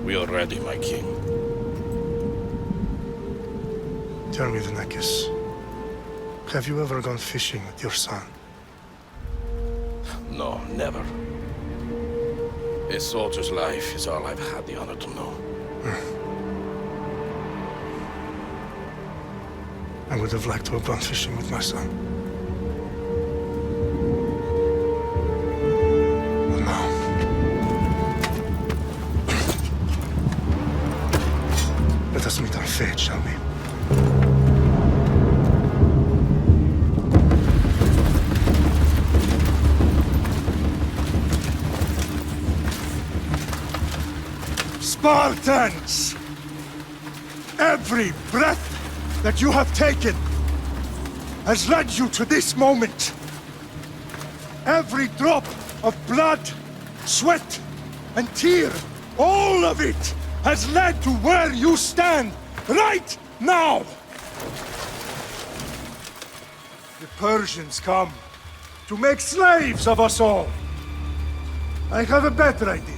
We are ready, my king. Tell me, Venekis, have you ever gone fishing with your son? No, never. A soldier's life is all I've had the honor to know. I would have liked to have gone fishing with my son. But no. Let us meet our fate, shall we? Spartans! Every breath that you have taken has led you to this moment. Every drop of blood, sweat, and tear, all of it has led to where you stand right now. The Persians come to make slaves of us all. I have a better idea.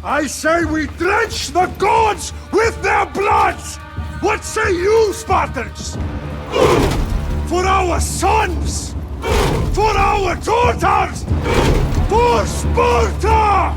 I say we drench the gods with their blood! What say you, Spartans? For our sons! For our daughters! For Sparta!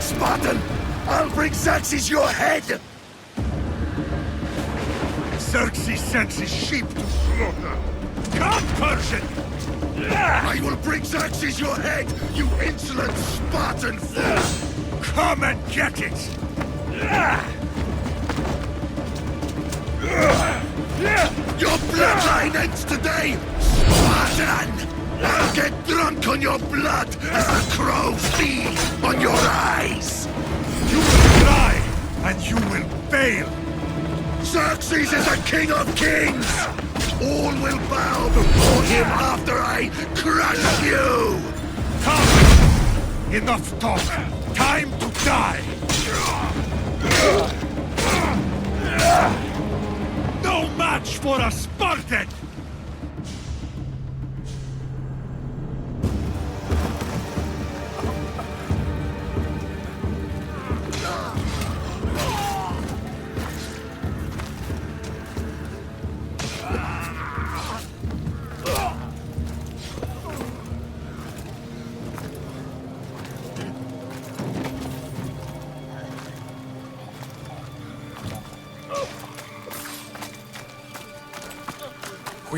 Spartan! I'll bring Xerxes your head! Xerxes sends his sheep to slaughter. Come, Persian! I will bring Xerxes your head, you insolent Spartan fool! Come and get it! Your bloodline ends today, Spartan! I'll get drunk on your blood as the crows feed on your eyes! You will die, and you will fail! Xerxes is the king of kings! All will bow before him after I crush you! Come! Enough talk! Time to die! No match for a Spartan!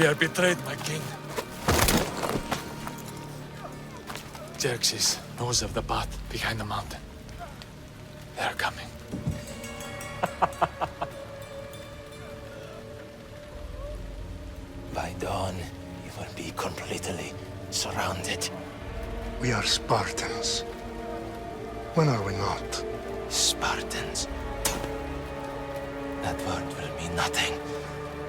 We are betrayed, my king. Xerxes knows of the path behind the mountain. They are coming. By dawn, you will be completely surrounded. We are Spartans. When are we not? Spartans. That word will mean nothing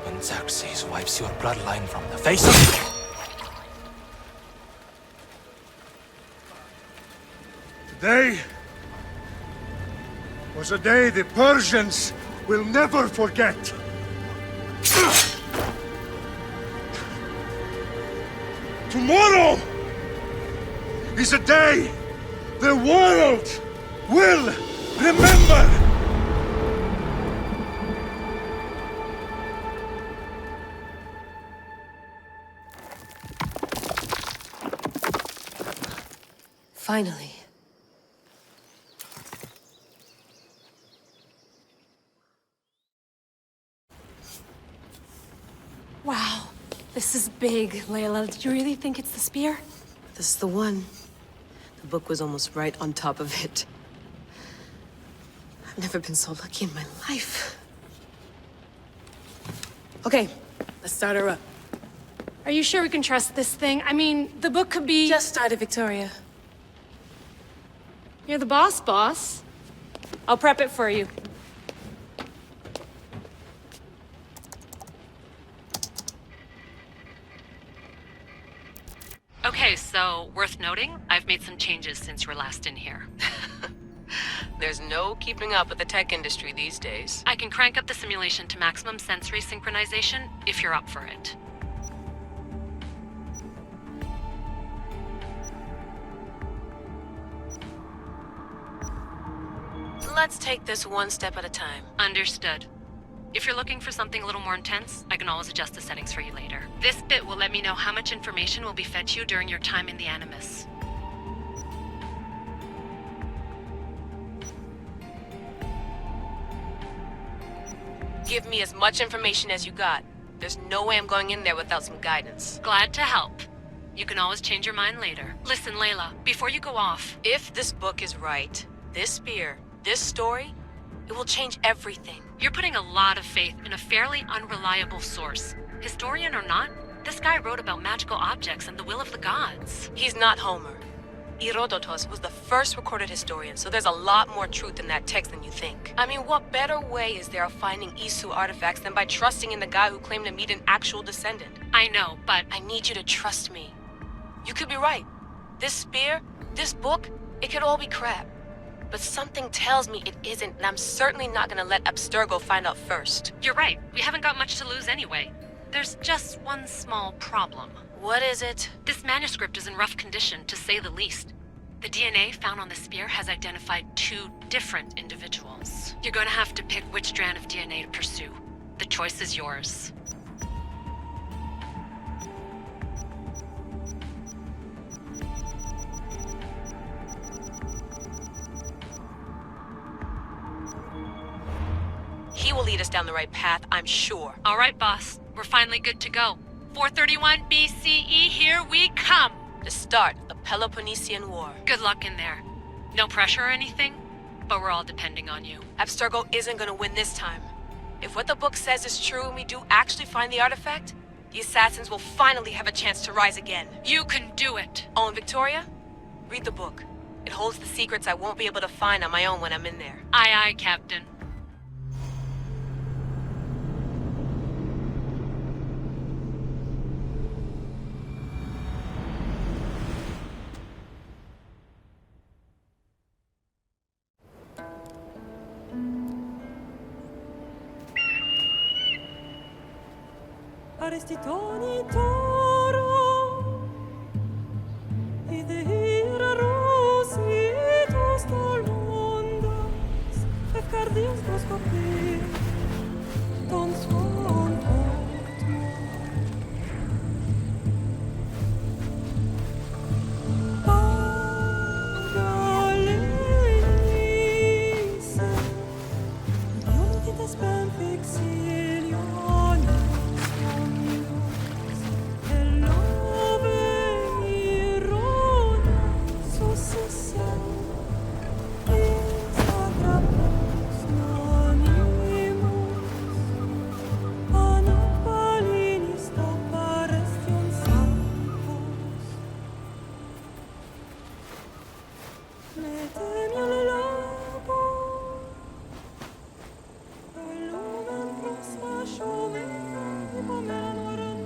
when Xerxes wipes your bloodline from the face of... Today was a day the Persians will never forget. Tomorrow is a day the world will remember. Finally. Wow, this is big, Layla. Did you really think it's the spear? This is the one. The book was almost right on top of it. I've never been so lucky in my life. Okay, let's start her up. Are you sure we can trust this thing? I mean, the book could be... Just started, Victoria. You're the boss. I'll prep it for you. Okay, so worth noting, I've made some changes since you were last in here. There's no keeping up with the tech industry these days. I can crank up the simulation to maximum sensory synchronization if you're up for it. Let's take this one step at a time. Understood. If you're looking for something a little more intense, I can always adjust the settings for you later. This bit will let me know how much information will be fed to you during your time in the Animus. Give me as much information as you got. There's no way I'm going in there without some guidance. Glad to help. You can always change your mind later. Listen, Layla, before you go off... If this book is right, this spear, this story, it will change everything. You're putting a lot of faith in a fairly unreliable source. Historian or not, this guy wrote about magical objects and the will of the gods. He's not Homer. Herodotus was the first recorded historian, so there's a lot more truth in that text than you think. I mean, what better way is there of finding Isu artifacts than by trusting in the guy who claimed to meet an actual descendant? I know, but... I need you to trust me. You could be right. This spear, this book, it could all be crap. But something tells me it isn't, and I'm certainly not gonna let Abstergo find out first. You're right. We haven't got much to lose anyway. There's just one small problem. What is it? This manuscript is in rough condition, to say the least. The DNA found on the spear has identified 2 different individuals. You're gonna have to pick which strand of DNA to pursue. The choice is yours. He will lead us down the right path, I'm sure. All right, boss. We're finally good to go. 431 BCE, here we come! The start of the Peloponnesian War. Good luck in there. No pressure or anything, but we're all depending on you. Abstergo isn't gonna win this time. If what the book says is true and we do actually find the artifact, the assassins will finally have a chance to rise again. You can do it! Oh, and Victoria? Read the book. It holds the secrets I won't be able to find on my own when I'm in there. Aye, aye, Captain. Arestitoni toro Ideira rositos tolmondas Efcardias proskopir Ton svon potmo Agalese Uniti te spem fixilion temiamo le lago. E lumen prosłaszony, i pomianem.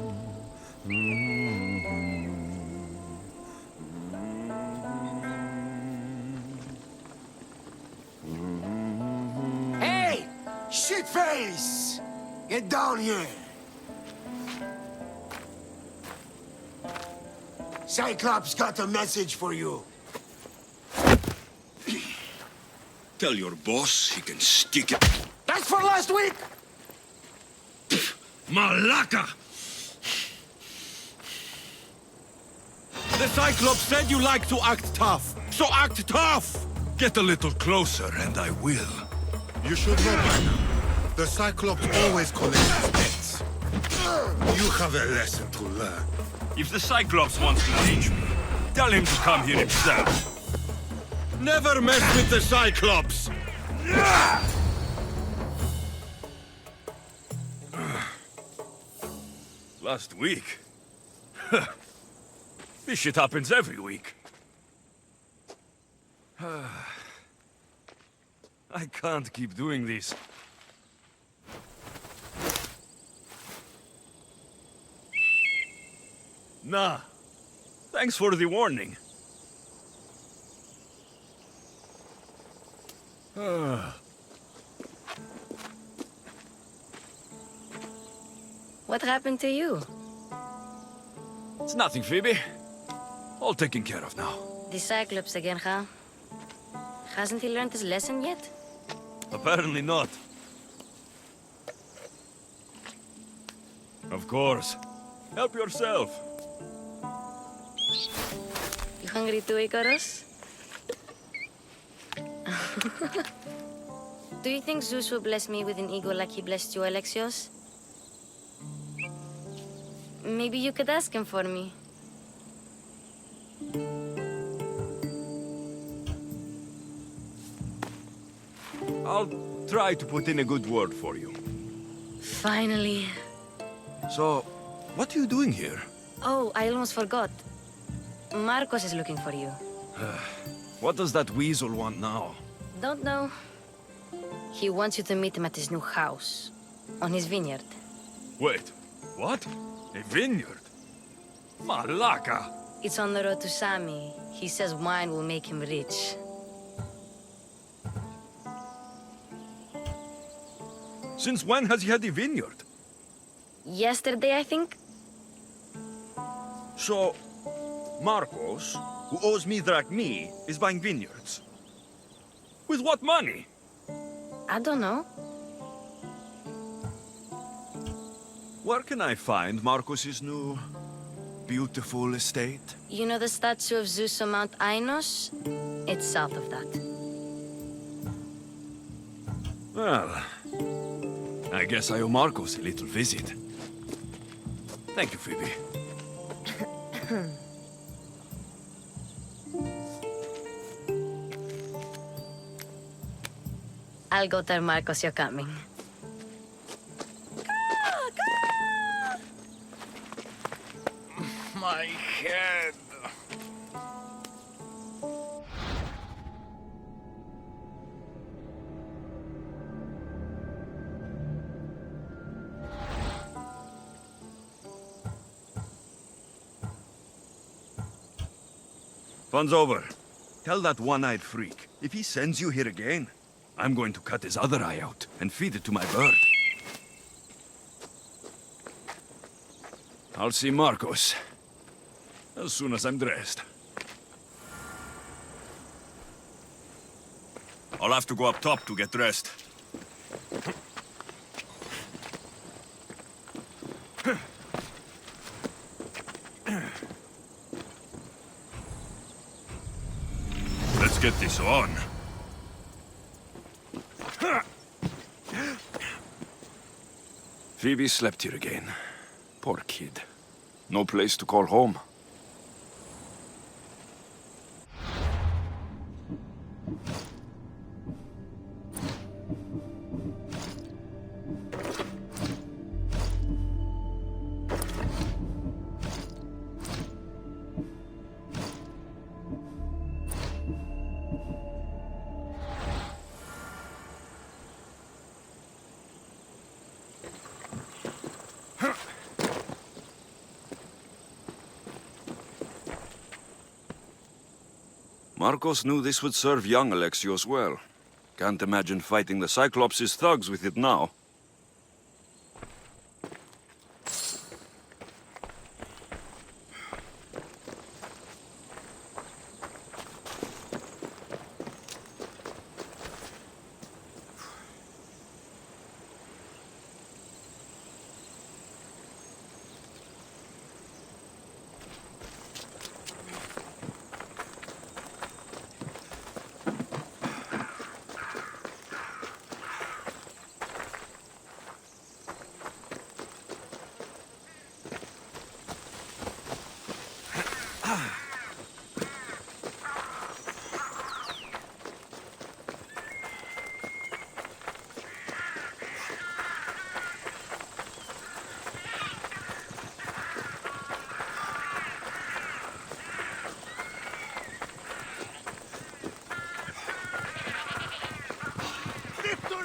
Hey! Shitface! Get down here! Cyclops got a message for you. Tell your boss he can stick it. That's for last week! Malaka! The Cyclops said you like to act tough, so act tough! Get a little closer and I will. You should know by now. The Cyclops always collects his pets. You have a lesson to learn. If the Cyclops wants to teach me, tell him to come here himself. Never mess with the Cyclops! Last week? This shit happens every week. I can't keep doing this. Nah. Thanks for the warning. What happened to you? It's nothing, Phoebe. All taken care of now. The Cyclops again, huh? Hasn't he learned his lesson yet? Apparently not. Of course. Help yourself. You hungry too, Icarus? Do you think Zeus will bless me with an ego like he blessed you, Alexios? Maybe you could ask him for me. I'll try to put in a good word for you. Finally. So, what are you doing here? Oh, I almost forgot. Marcos is looking for you. What does that weasel want now? Don't know. He wants you to meet him at his new house. On his vineyard. Wait, what? A vineyard? Malaka! It's on the road to Sami. He says wine will make him rich. Since when has he had a vineyard? Yesterday, I think? So, Marcos, who owes me drachmi, is buying vineyards. With what money? I don't know. Where can I find Marcos's new, beautiful estate? You know the statue of Zeus on Mount Ainos? It's south of that. Well, I guess I owe Marcos a little visit. Thank you, Phoebe. I'll go tell Marcos you're coming. My head. Fun's over. Tell that one-eyed freak, if he sends you here again, I'm going to cut his other eye out and feed it to my bird. I'll see Marcos as soon as I'm dressed. I'll have to go up top to get dressed. Let's get this on. Phoebe slept here again. Poor kid. No place to call home. Marcos knew this would serve young Alexios well. Can't imagine fighting the Cyclops' thugs with it now.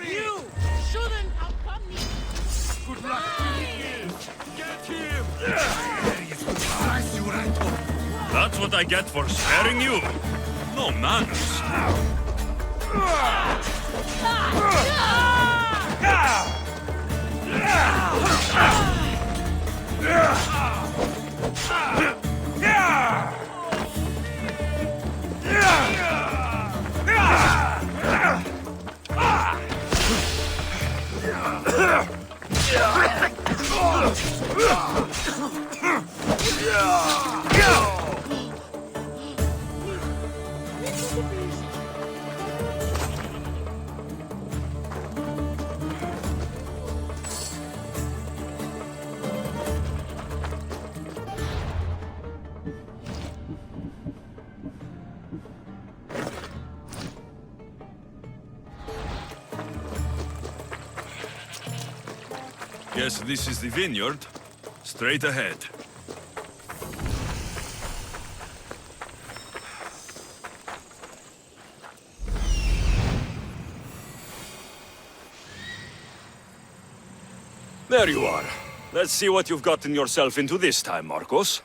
You shouldn't have come here. Good luck to you. Get him! There is the price you right off. That's what I get for sparing you. No manners. Guess this is the vineyard. Straight ahead. There you are. Let's see what you've gotten yourself into this time, Marcos.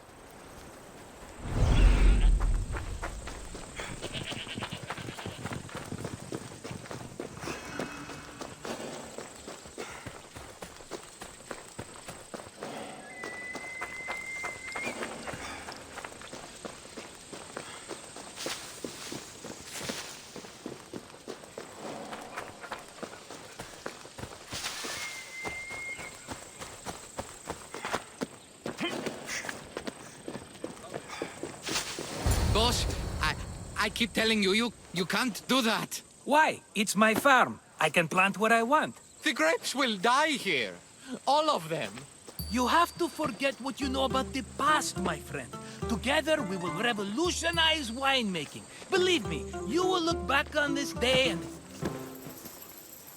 Boss, I keep telling you, you can't do that. Why? It's my farm. I can plant what I want. The grapes will die here. All of them. You have to forget what you know about the past, my friend. Together, we will revolutionize winemaking. Believe me, you will look back on this day and...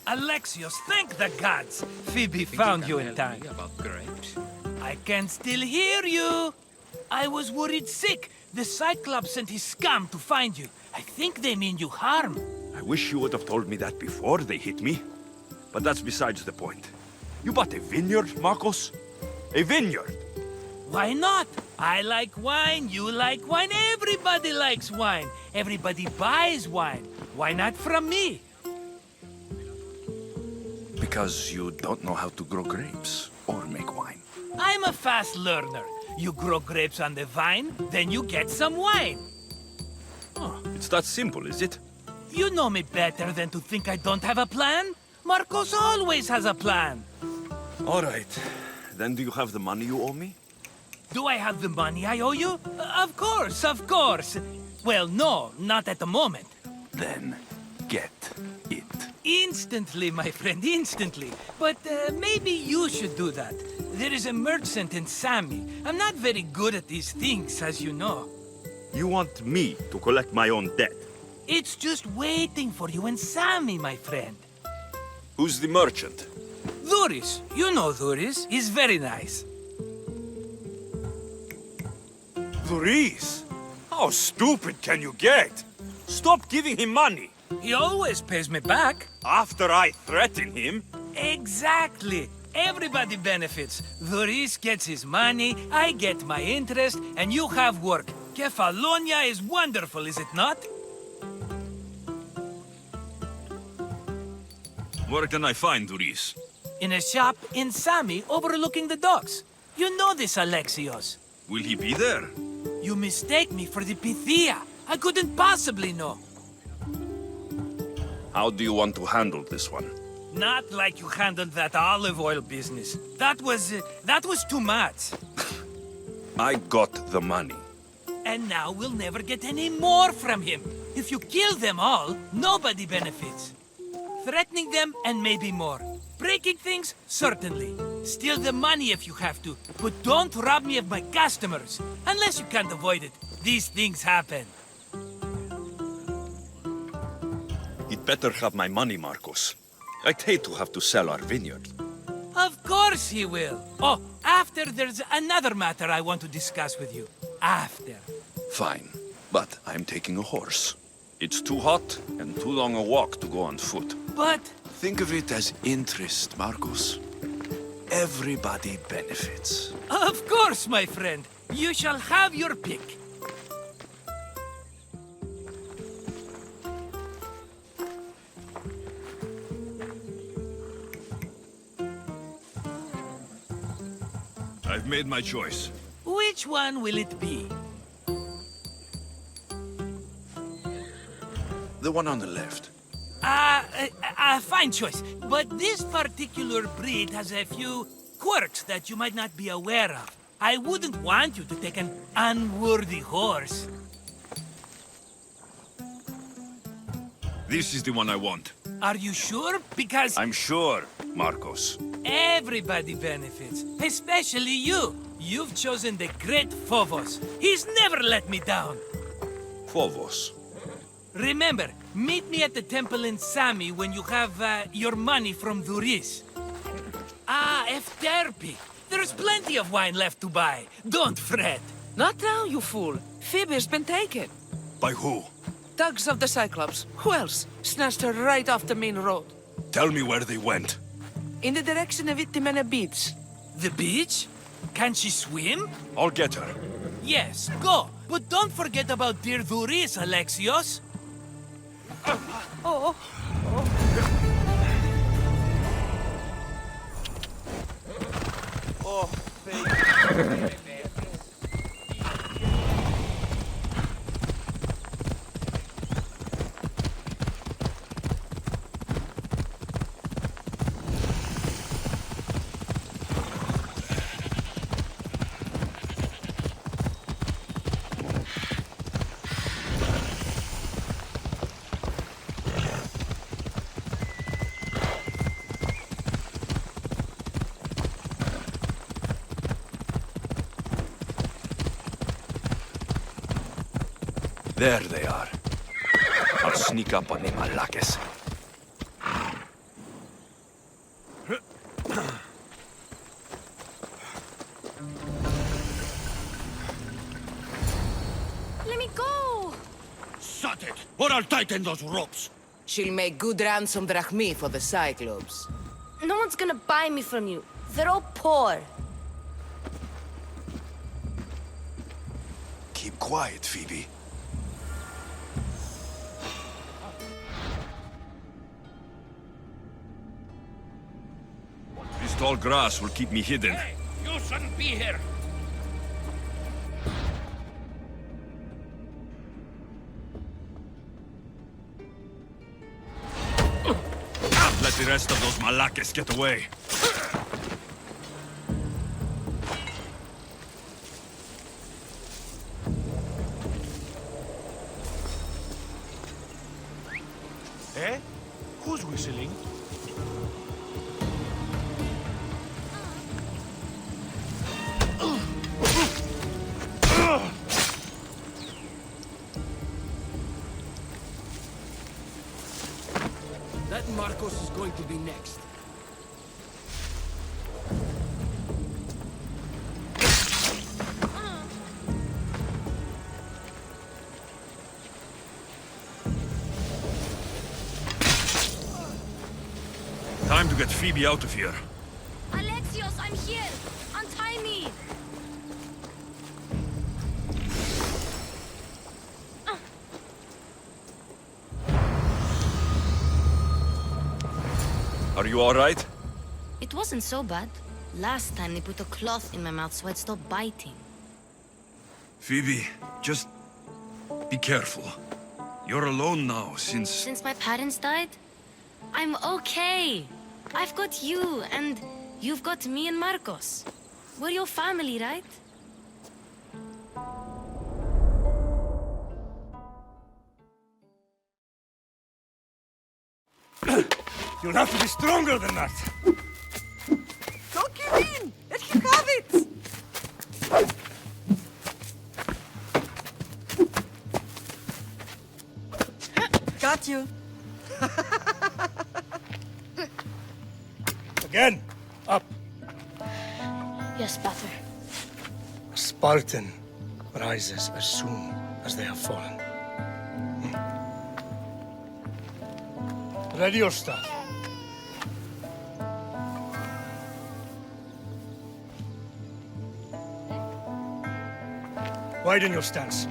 Alexios, thank the gods! Phoebe found you in time. About grapes? I can still hear you! I was worried sick. The Cyclops sent his scum to find you. I think they mean you harm. I wish you would have told me that before they hit me. But that's besides the point. You bought a vineyard, Marcos? A vineyard? Why not? I like wine, you like wine, everybody likes wine. Everybody buys wine. Why not from me? Because you don't know how to grow grapes or make wine. I'm a fast learner. You grow grapes on the vine, then you get some wine. Oh, it's that simple, is it? You know me better than to think I don't have a plan. Marcos always has a plan. All right. Then do you have the money you owe me? Do I have the money I owe you? Of course, of course. Well, no, not at the moment. Then get it. Instantly, my friend, instantly. But maybe you should do that. There is a merchant in Sami. I'm not very good at these things, as you know. You want me to collect my own debt? It's just waiting for you in Sami, my friend. Who's the merchant? Dhuris. You know Dhuris. He's very nice. Dhuris? How stupid can you get? Stop giving him money. He always pays me back. After I threaten him? Exactly. Everybody benefits. Dhuris gets his money, I get my interest, and you have work. Kefalonia is wonderful, is it not? Where can I find Duris? In a shop in Sami overlooking the docks. You know this, Alexios. Will he be there? You mistake me for the Pythia. I couldn't possibly know. How do you want to handle this one? Not like you handled that olive oil business. That was too much. I got the money. And now we'll never get any more from him. If you kill them all, nobody benefits. Threatening them and maybe more. Breaking things, certainly. Steal the money if you have to, but don't rob me of my customers. Unless you can't avoid it. These things happen. He'd better have my money, Marcos. I'd hate to have to sell our vineyard. Of course he will. Oh, after there's another matter I want to discuss with you. After. Fine, but I'm taking a horse. It's too hot and too long a walk to go on foot. But... Think of it as interest, Marcos. Everybody benefits. Of course, my friend. You shall have your pick. I've made my choice. Which one will it be? The one on the left. Fine choice. But this particular breed has a few quirks that you might not be aware of. I wouldn't want you to take an unworthy horse. This is the one I want. Are you sure? Because... I'm sure, Marcos. Everybody benefits, especially you. You've chosen the great Phobos. He's never let me down. Phobos. Remember, meet me at the temple in Sami when you have your money from Duris. Ah, Efterpi. There's plenty of wine left to buy. Don't fret. Not now, you fool. Phoebe's been taken. By who? Thugs of the Cyclops. Who else? Snatched her right off the main road. Tell me where they went. In the direction of Itimena Beach. The beach? Can she swim? I'll get her. Yes, go. But don't forget about dear Duris, Alexios. Oh. Oh, There they are. I'll sneak up on the Malakes. Let me go! Shut it, or I'll tighten those ropes. She'll make good ransom drachmi for the Cyclops. No one's gonna buy me from you. They're all poor. Keep quiet, Phoebe. This tall grass will keep me hidden. Hey, you shouldn't be here. Let the rest of those Malakes get away. Eh? Who's whistling? That Marcos is going to be next. Time to get Phoebe out of here. Alexios, I'm here! Untie me! Are you all right? It wasn't so bad. Last time they put a cloth in my mouth so I'd stop biting. Phoebe, just be careful. You're alone now since... Since my parents died? I'm okay. I've got you, and you've got me and Marcos. We're your family, right? You'll have to be stronger than that. Don't give in! Let him have it! Got you. Again, up. Yes, Father. A Spartan rises as soon as they have fallen. Ready your staff. Widen your stance.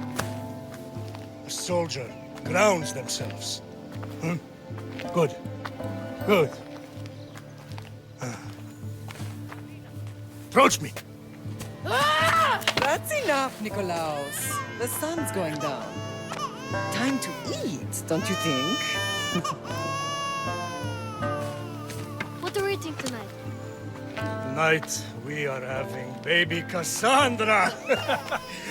A soldier grounds themselves. Good. Good. Approach me. That's enough, Nikolaus. The sun's going down. Time to eat, don't you think? What are we eating tonight? Tonight, we are having baby Cassandra.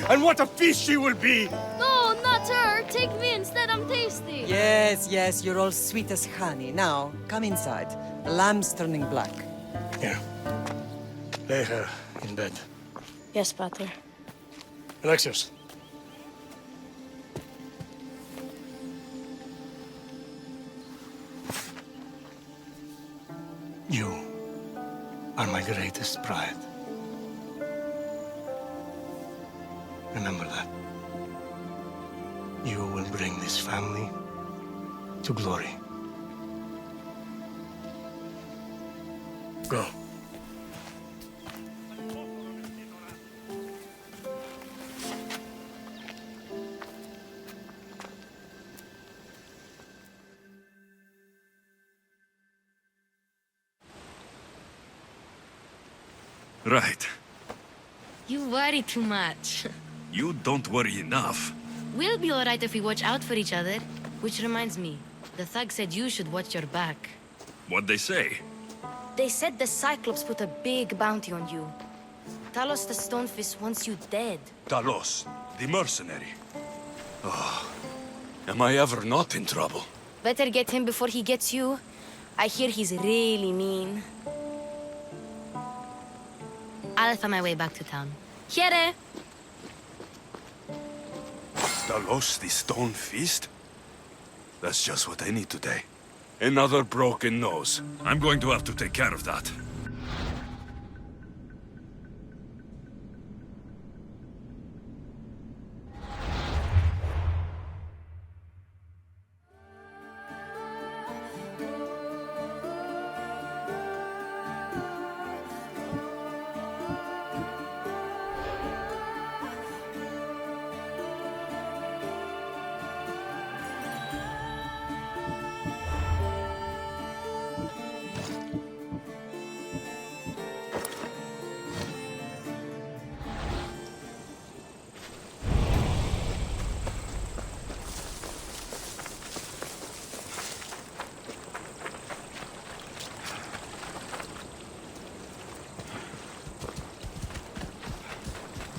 And what a feast she will be! No, not her. Take me instead. I'm tasty. Yes, yes, you're all sweet as honey. Now, come inside. The lamb's turning black. Here. Lay her in bed. Yes, Pater. Alexios. You are my greatest pride. Remember that. You will bring this family to glory. Go. Right. You worry too much. You don't worry enough. We'll be alright if we watch out for each other. Which reminds me, the thug said you should watch your back. What'd they say? They said the Cyclops put a big bounty on you. Talos the Stonefist wants you dead. Talos, the mercenary. Oh, am I ever not in trouble? Better get him before he gets you. I hear he's really mean. I'll find my way back to town. Here! Talos, the Stone Fist? That's just what I need today. Another broken nose. I'm going to have to take care of that.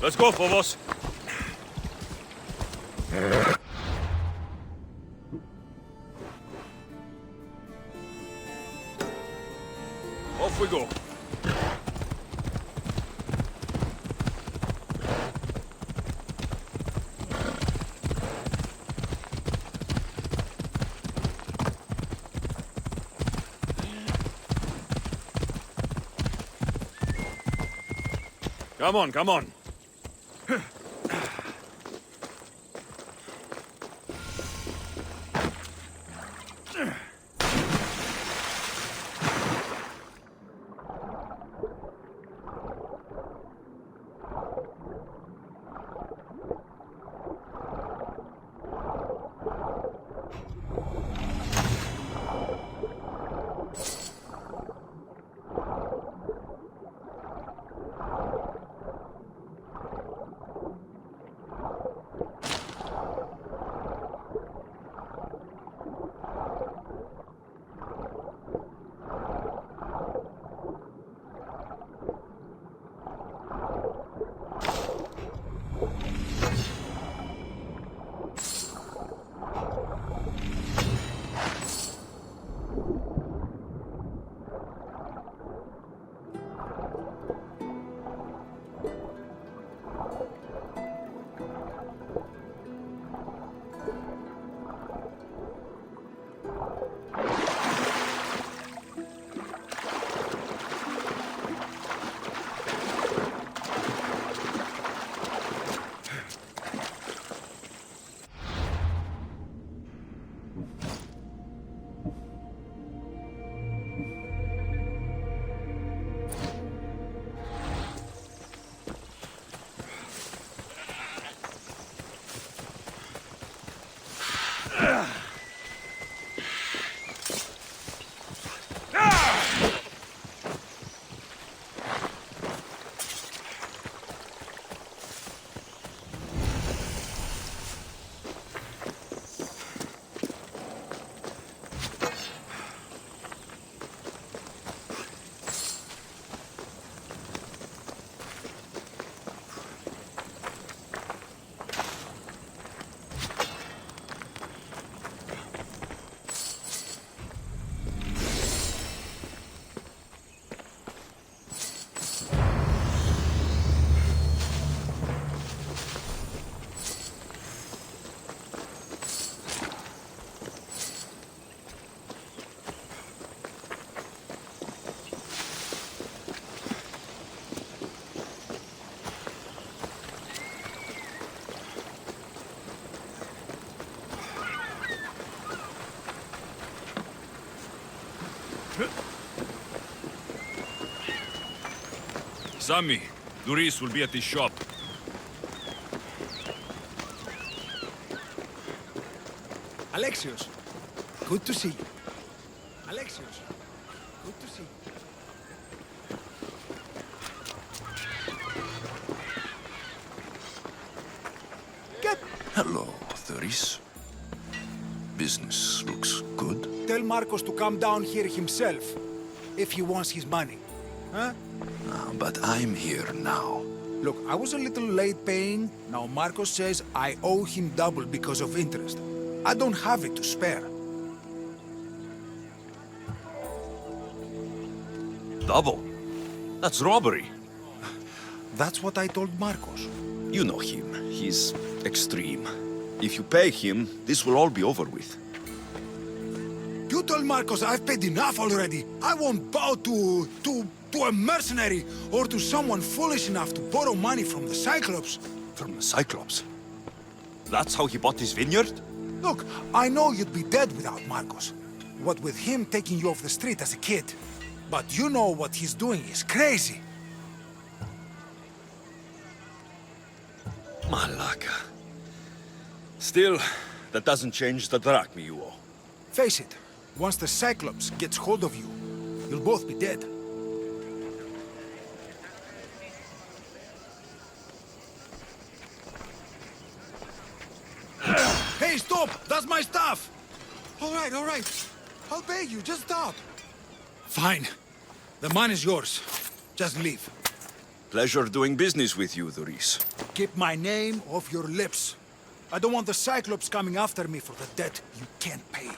Let's go, Phobos. Off we go. Come on, come on. Sammy, Doris will be at the shop. Alexios, good to see you. Alexios, good to see you. Hello, Doris. Business looks good. Tell Marcos to come down here himself, if he wants his money. Huh? But I'm here now. Look, I was a little late paying. Now Marcos says I owe him double because of interest. I don't have it to spare. Double? That's robbery. That's what I told Marcos. You know him. He's extreme. If you pay him, this will all be over with. You told Marcos I've paid enough already. I won't bow to a mercenary or to someone foolish enough to borrow money from the Cyclops. From the Cyclops? That's how he bought his vineyard? Look, I know you'd be dead without Marcos. What with him taking you off the street as a kid. But you know what he's doing is crazy. Malaka. Still, that doesn't change the drachma you owe. Face it, once the Cyclops gets hold of you, you'll both be dead. Hey, stop! That's my stuff! All right. I'll pay you, just stop. Fine. The money's yours. Just leave. Pleasure doing business with you, Doris. Keep my name off your lips. I don't want the Cyclops coming after me for the debt you can't pay.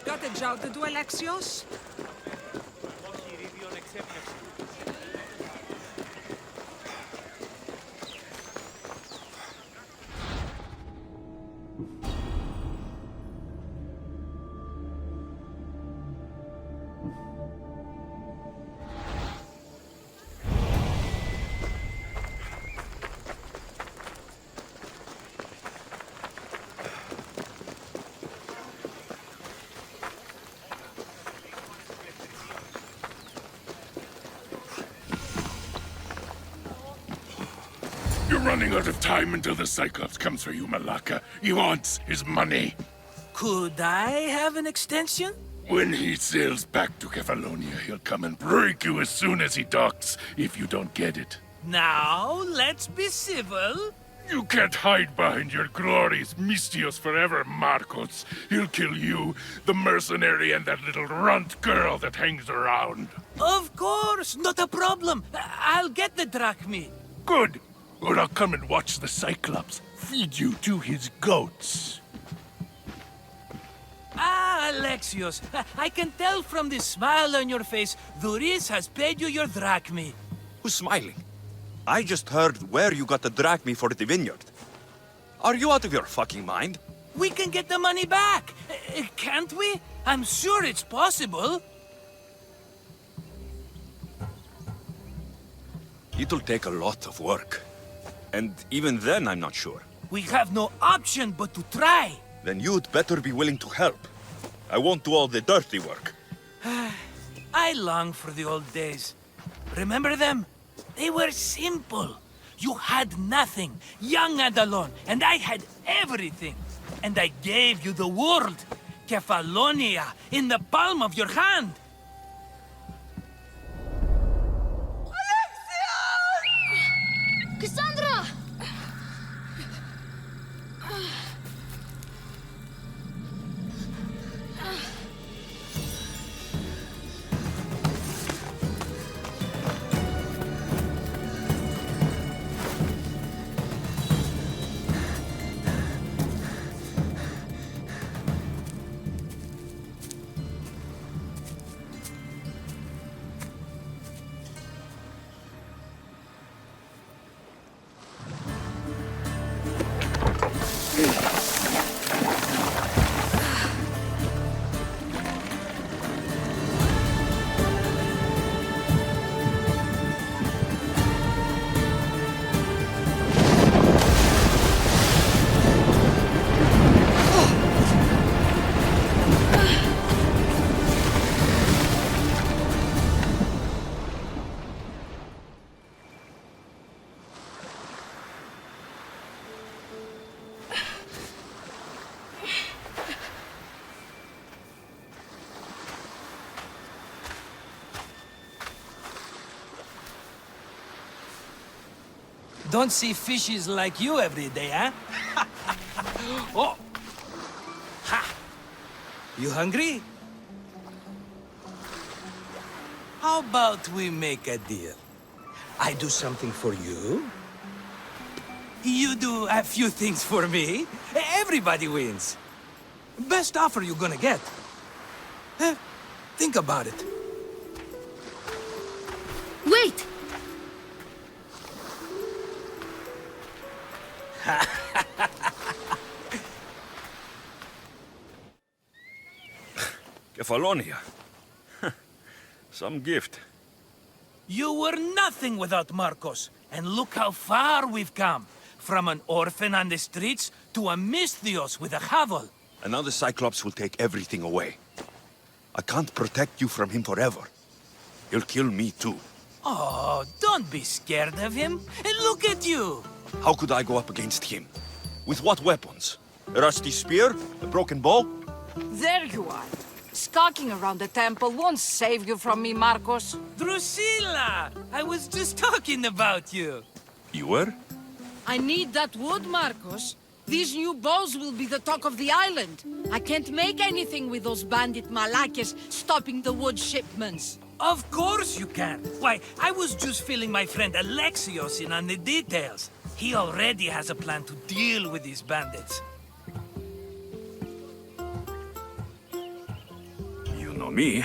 Got a job to do, Alexios? You're running out of time until the Cyclops comes for you, Malaka. He wants his money. Could I have an extension? When he sails back to Kefalonia, he'll come and break you as soon as he docks, if you don't get it. Now, let's be civil. You can't hide behind your glories, Mistios forever, Marcos. He'll kill you, the mercenary, and that little runt girl that hangs around. Of course, not a problem. I'll get the drachma. Good. Or I'll come and watch the Cyclops feed you to his goats. Ah, Alexios, I can tell from the smile on your face, Doris has paid you your drachma. Who's smiling? I just heard where you got the drachma for the vineyard. Are you out of your fucking mind? We can get the money back, can't we? I'm sure it's possible. It'll take a lot of work. And even then, I'm not sure. We have no option but to try. Then you'd better be willing to help. I won't do all the dirty work. I long for the old days. Remember them? They were simple. You had nothing, young and alone, and I had everything. And I gave you the world, Kefalonia, in the palm of your hand. Cassandra! Don't see fishes like you every day, huh? Oh! Ha! You hungry? How about we make a deal? I do something for you. You do a few things for me. Everybody wins. Best offer you're gonna get. Think about it. Wait! Kefalonia. Some gift. You were nothing without Marcos, and look how far we've come. From an orphan on the streets to a Misthios with a hovel. And now the Cyclops will take everything away. I can't protect you from him forever. He'll kill me too. Oh, don't be scared of him. And look at you. How could I go up against him? With what weapons? A rusty spear? A broken bow? There you are. Skulking around the temple won't save you from me, Marcos. Drusilla! I was just talking about you. You were? I need that wood, Marcos. These new bows will be the talk of the island. I can't make anything with those bandit malakes stopping the wood shipments. Of course you can. Why, I was just filling my friend Alexios in on the details. He already has a plan to deal with these bandits. You know me,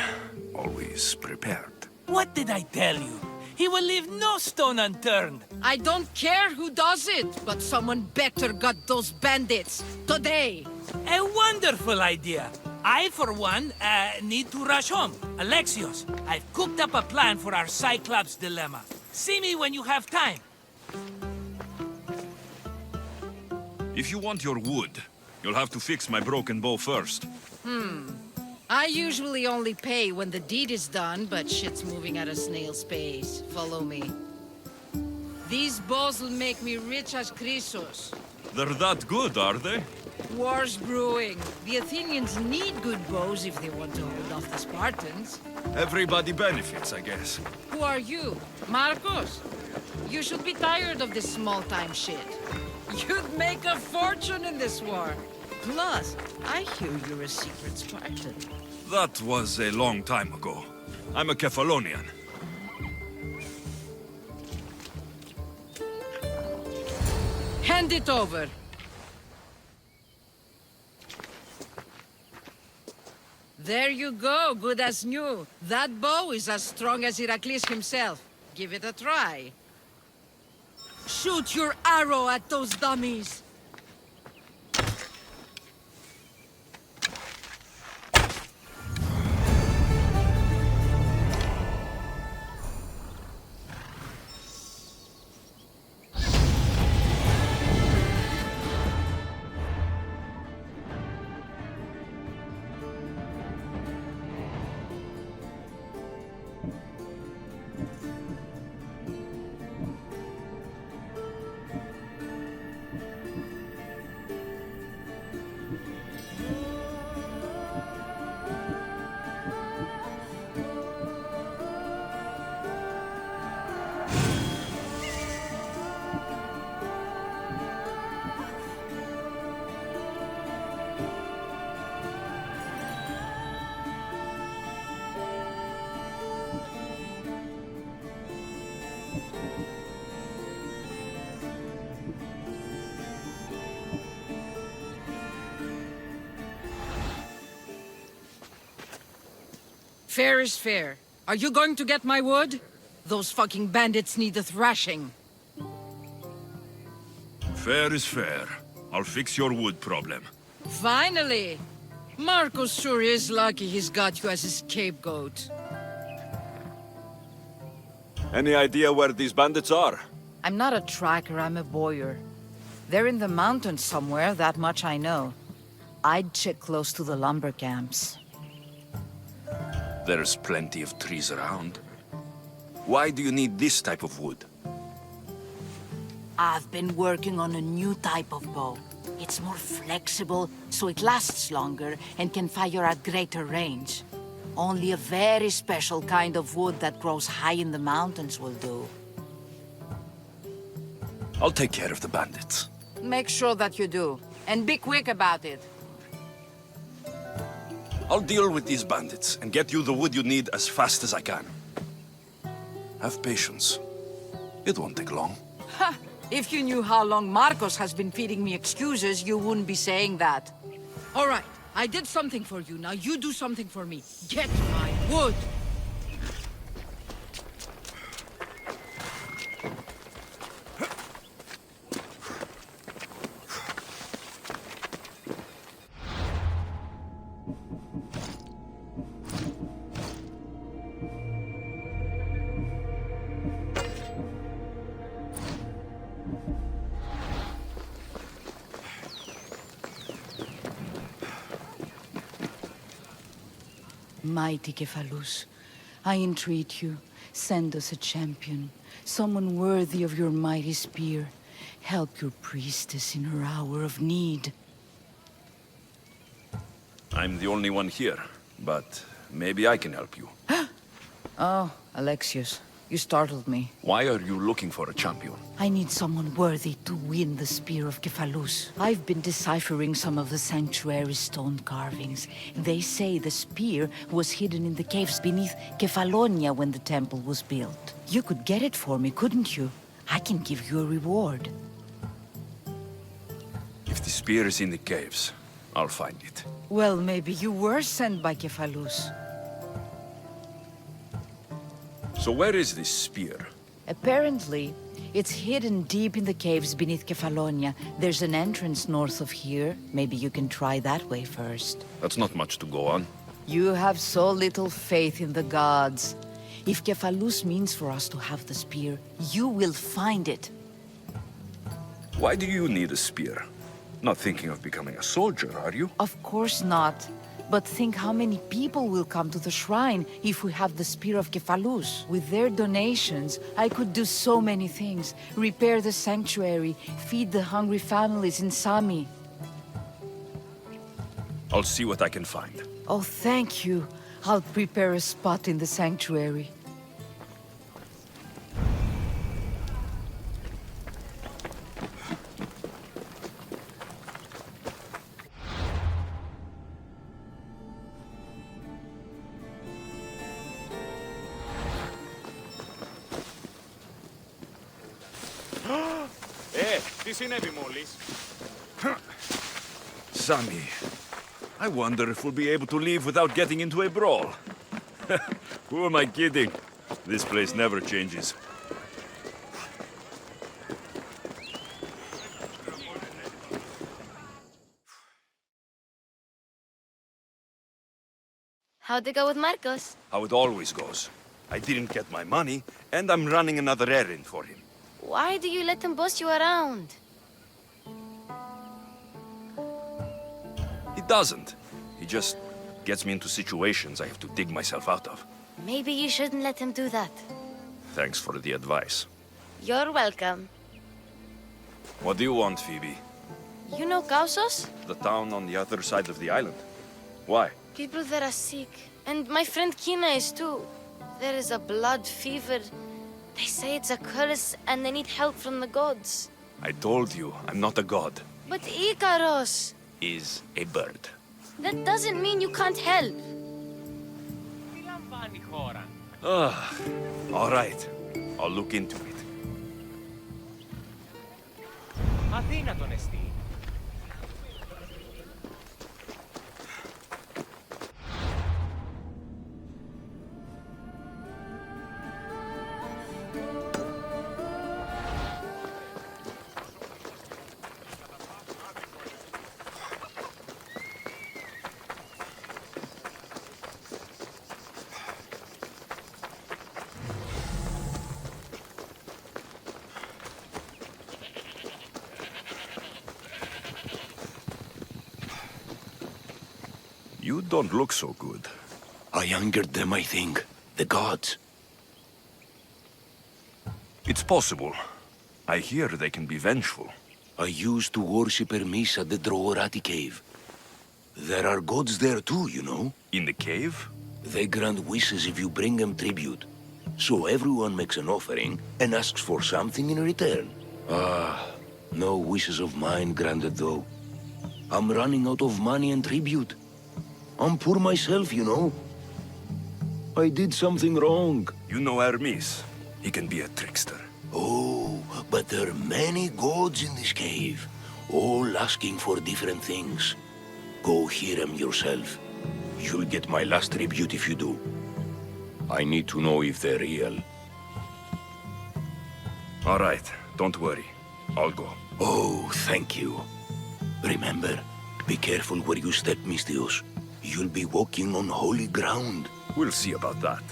always prepared. What did I tell you? He will leave no stone unturned. I don't care who does it, but someone better got those bandits. Today. A wonderful idea. I, for one, need to rush home. Alexios, I've cooked up a plan for our Cyclops dilemma. See me when you have time. If you want your wood, you'll have to fix my broken bow first. I usually only pay when the deed is done, but shit's moving at a snail's pace. Follow me. These bows will make me rich as Chrysos. They're that good, are they? War's brewing. The Athenians need good bows if they want to hold off the Spartans. Everybody benefits, I guess. Who are you? Marcos? You should be tired of this small-time shit. You'd make a fortune in this war. Plus, I hear you're a secret Spartan. That was a long time ago. I'm a Kefalonian. Hand it over. There you go, good as new. That bow is as strong as Heracles himself. Give it a try. Shoot your arrow at those dummies. Fair is fair. Are you going to get my wood? Those fucking bandits need a thrashing. Fair is fair. I'll fix your wood problem. Finally! Marcos sure is lucky he's got you as his scapegoat. Any idea where these bandits are? I'm not a tracker, I'm a boyer. They're in the mountains somewhere, that much I know. I'd check close to the lumber camps. There's plenty of trees around. Why do you need this type of wood? I've been working on a new type of bow. It's more flexible, so it lasts longer and can fire at greater range. Only a very special kind of wood that grows high in the mountains will do. I'll take care of the bandits. Make sure that you do. And be quick about it. I'll deal with these bandits and get you the wood you need as fast as I can. Have patience. It won't take long. Ha! If you knew how long Marcos has been feeding me excuses, you wouldn't be saying that. All right, I did something for you. Now you do something for me. Get my wood! Mighty Cephalus, I entreat you, send us a champion, someone worthy of your mighty spear. Help your priestess in her hour of need. I'm the only one here, but maybe I can help you. Oh, Alexius, you startled me. Why are you looking for a champion? I need someone worthy to win the spear of Cephalus. I've been deciphering some of the sanctuary's stone carvings. They say the spear was hidden in the caves beneath Kefalonia when the temple was built. You could get it for me, couldn't you? I can give you a reward. If the spear is in the caves, I'll find it. Well, maybe you were sent by Cephalus. So where is this spear? Apparently, it's hidden deep in the caves beneath Kefalonia. There's an entrance north of here. Maybe you can try that way first. That's not much to go on. You have so little faith in the gods. If Cephalus means for us to have the spear, you will find it. Why do you need a spear? Not thinking of becoming a soldier, are you? Of course not. But think how many people will come to the shrine if we have the spear of Cephalus. With their donations, I could do so many things. Repair the sanctuary, feed the hungry families in Sami. I'll see what I can find. Oh, thank you. I'll prepare a spot in the sanctuary. Τι συνέβη μόλις? Sami, I wonder if we'll be able to leave without getting into a brawl. Who am I kidding? This place never changes. How'd it go with Marcos? How it always goes. I didn't get my money, and I'm running another errand for him. Why do you let him boss you around? He doesn't. He just gets me into situations I have to dig myself out of. Maybe you shouldn't let him do that. Thanks for the advice. You're welcome. What do you want, Phoebe? You know Kausos? The town on the other side of the island. Why? People there are sick. And my friend Kina is too. There is a blood fever. They say it's a curse and they need help from the gods. I told you, I'm not a god. But Ikaros! Is a bird. That doesn't mean you can't help. All right. I'll look into it. Αδύνατον εστί. You don't look so good. I angered them, I think. The gods. It's possible. I hear they can be vengeful. I used to worship Hermes at the Droorati cave. There are gods there too, you know. In the cave? They grant wishes if you bring them tribute. So everyone makes an offering and asks for something in return. No wishes of mine granted though. I'm running out of money and tribute. I'm poor myself, you know. I did something wrong. You know Hermes. He can be a trickster. Oh, but there are many gods in this cave, all asking for different things. Go hear them yourself. You'll get my last tribute if you do. I need to know if they're real. All right, don't worry. I'll go. Oh, thank you. Remember, be careful where you step, Mistios. You'll be walking on holy ground. We'll see about that.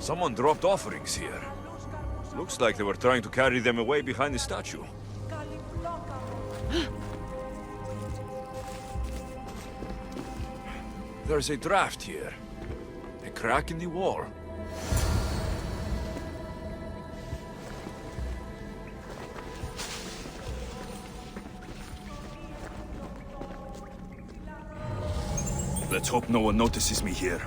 Someone dropped offerings here. Looks like they were trying to carry them away behind the statue. There's a draft here. A crack in the wall. Let's hope no one notices me here.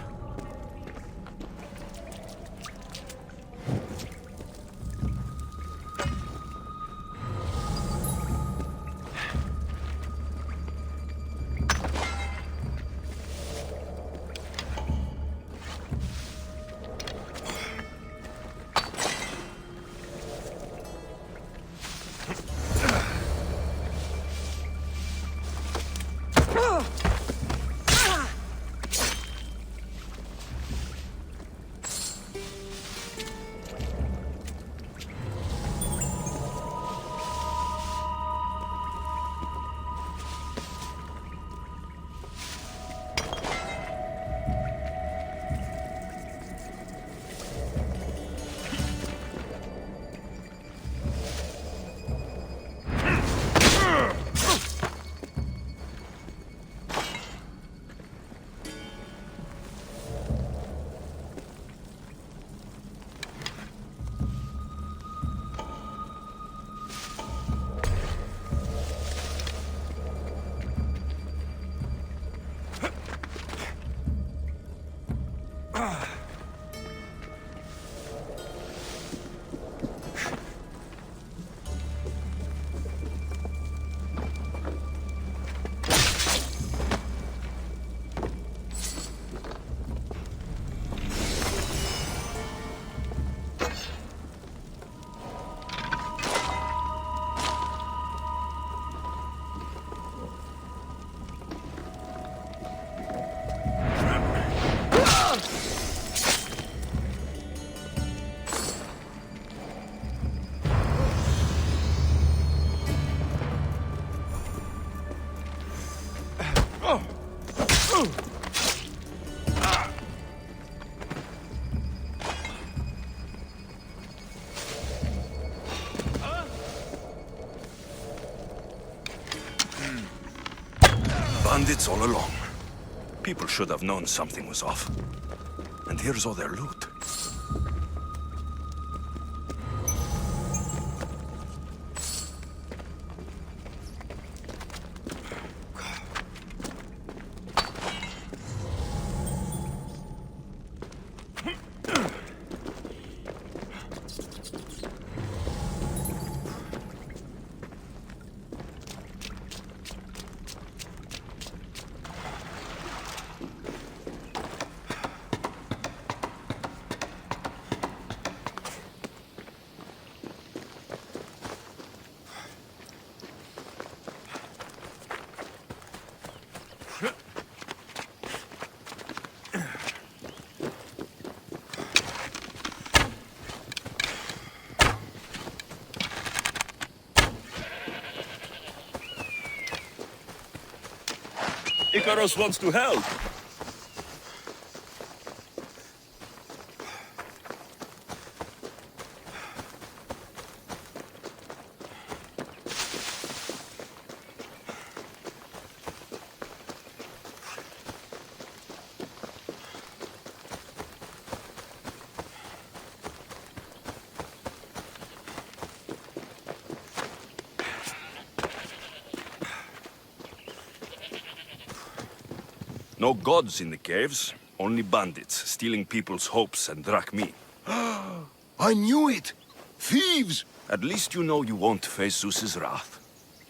Bandits all along. People should have known something was off. And here's all their loot. Icarus wants to help. No gods in the caves, only bandits stealing people's hopes and drachmi. I knew it! Thieves! At least you know you won't face Zeus's wrath.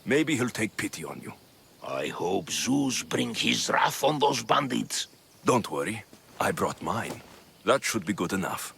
Maybe he'll take pity on you. I hope Zeus bring his wrath on those bandits. Don't worry, I brought mine. That should be good enough.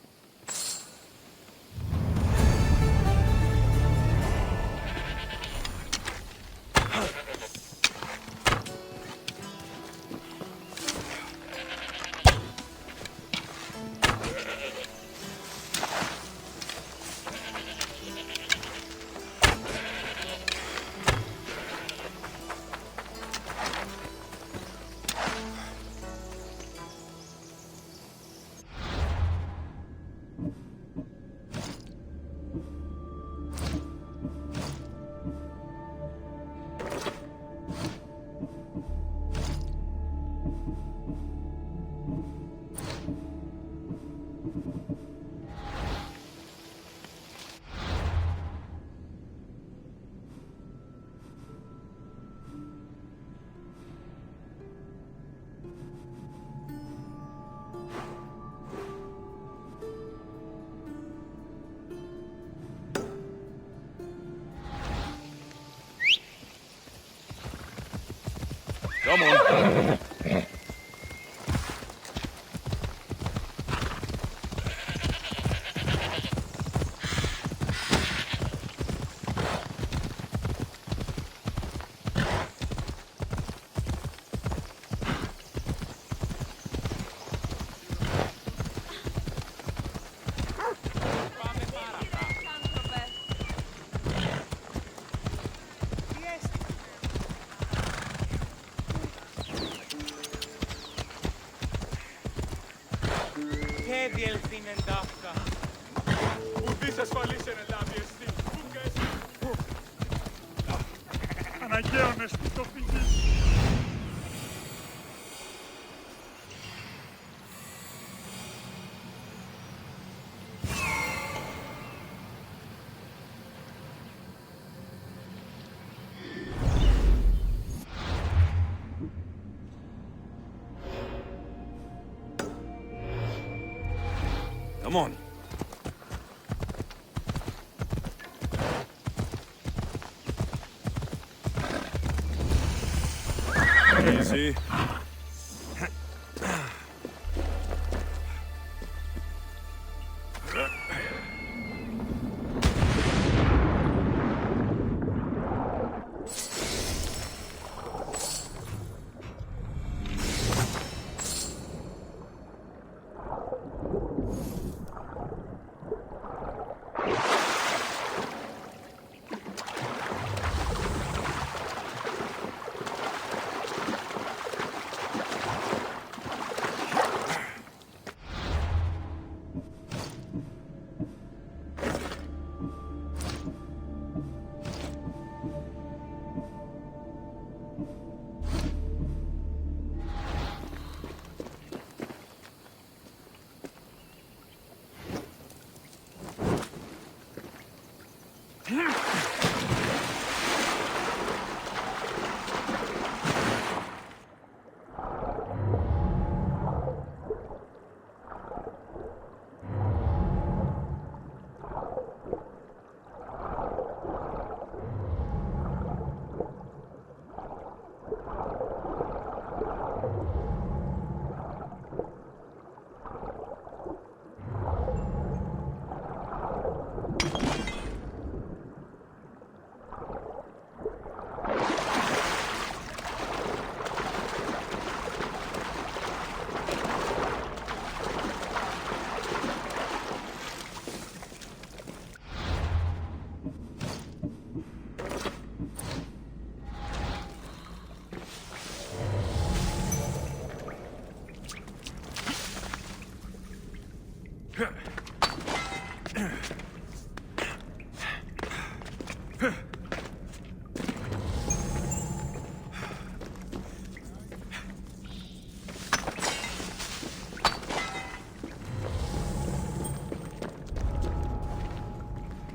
Come on. Come on. Easy.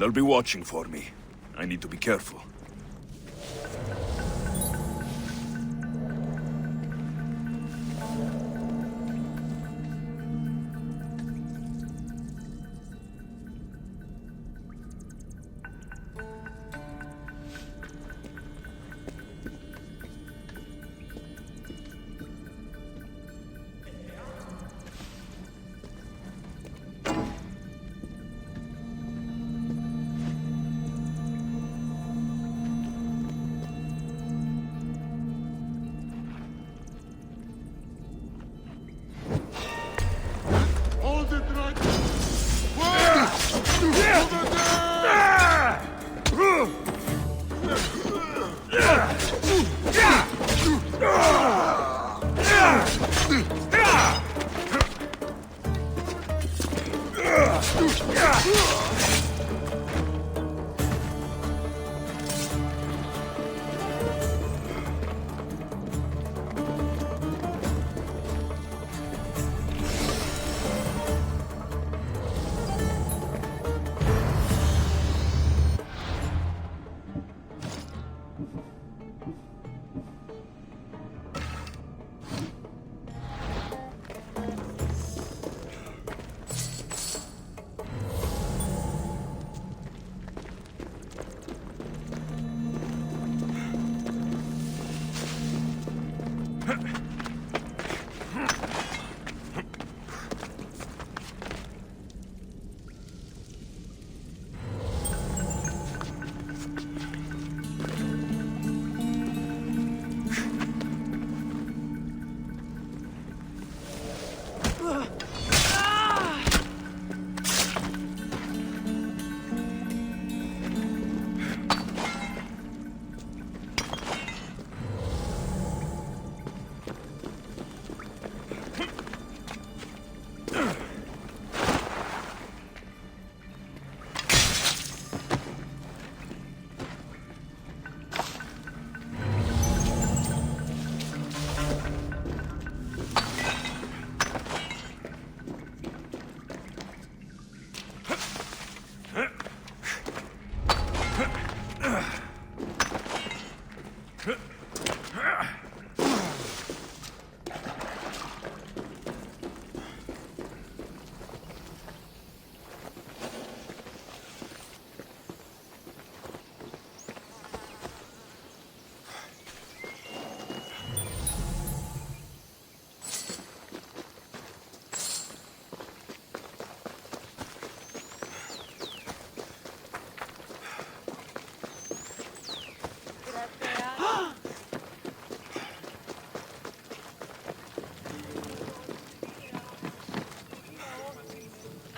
They'll be watching for me. I need to be careful.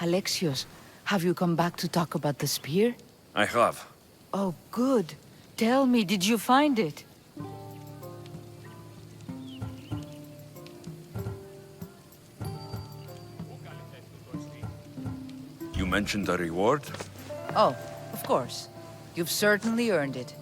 Alexios, have you come back to talk about the spear? I have. Oh, good. Tell me, did you find it? You mentioned a reward? Oh, of course. You've certainly earned it.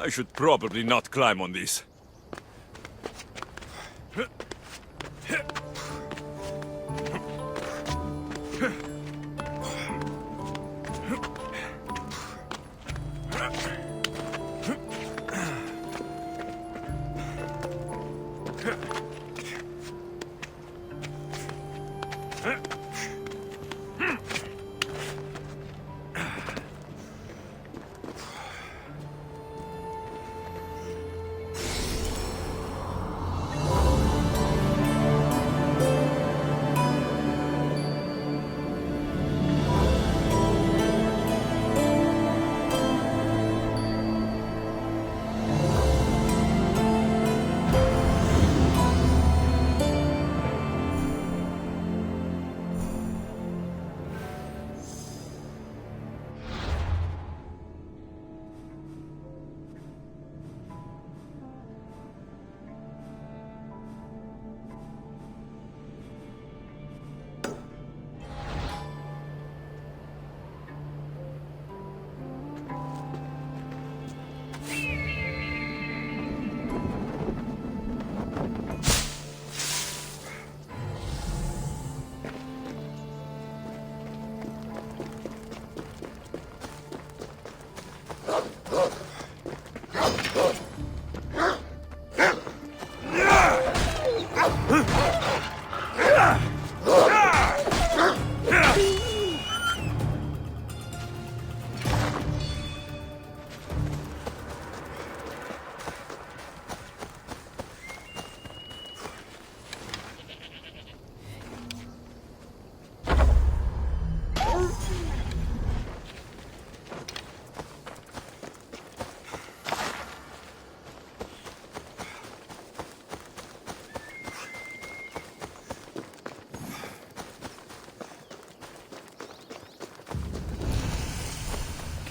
I should probably not climb on these.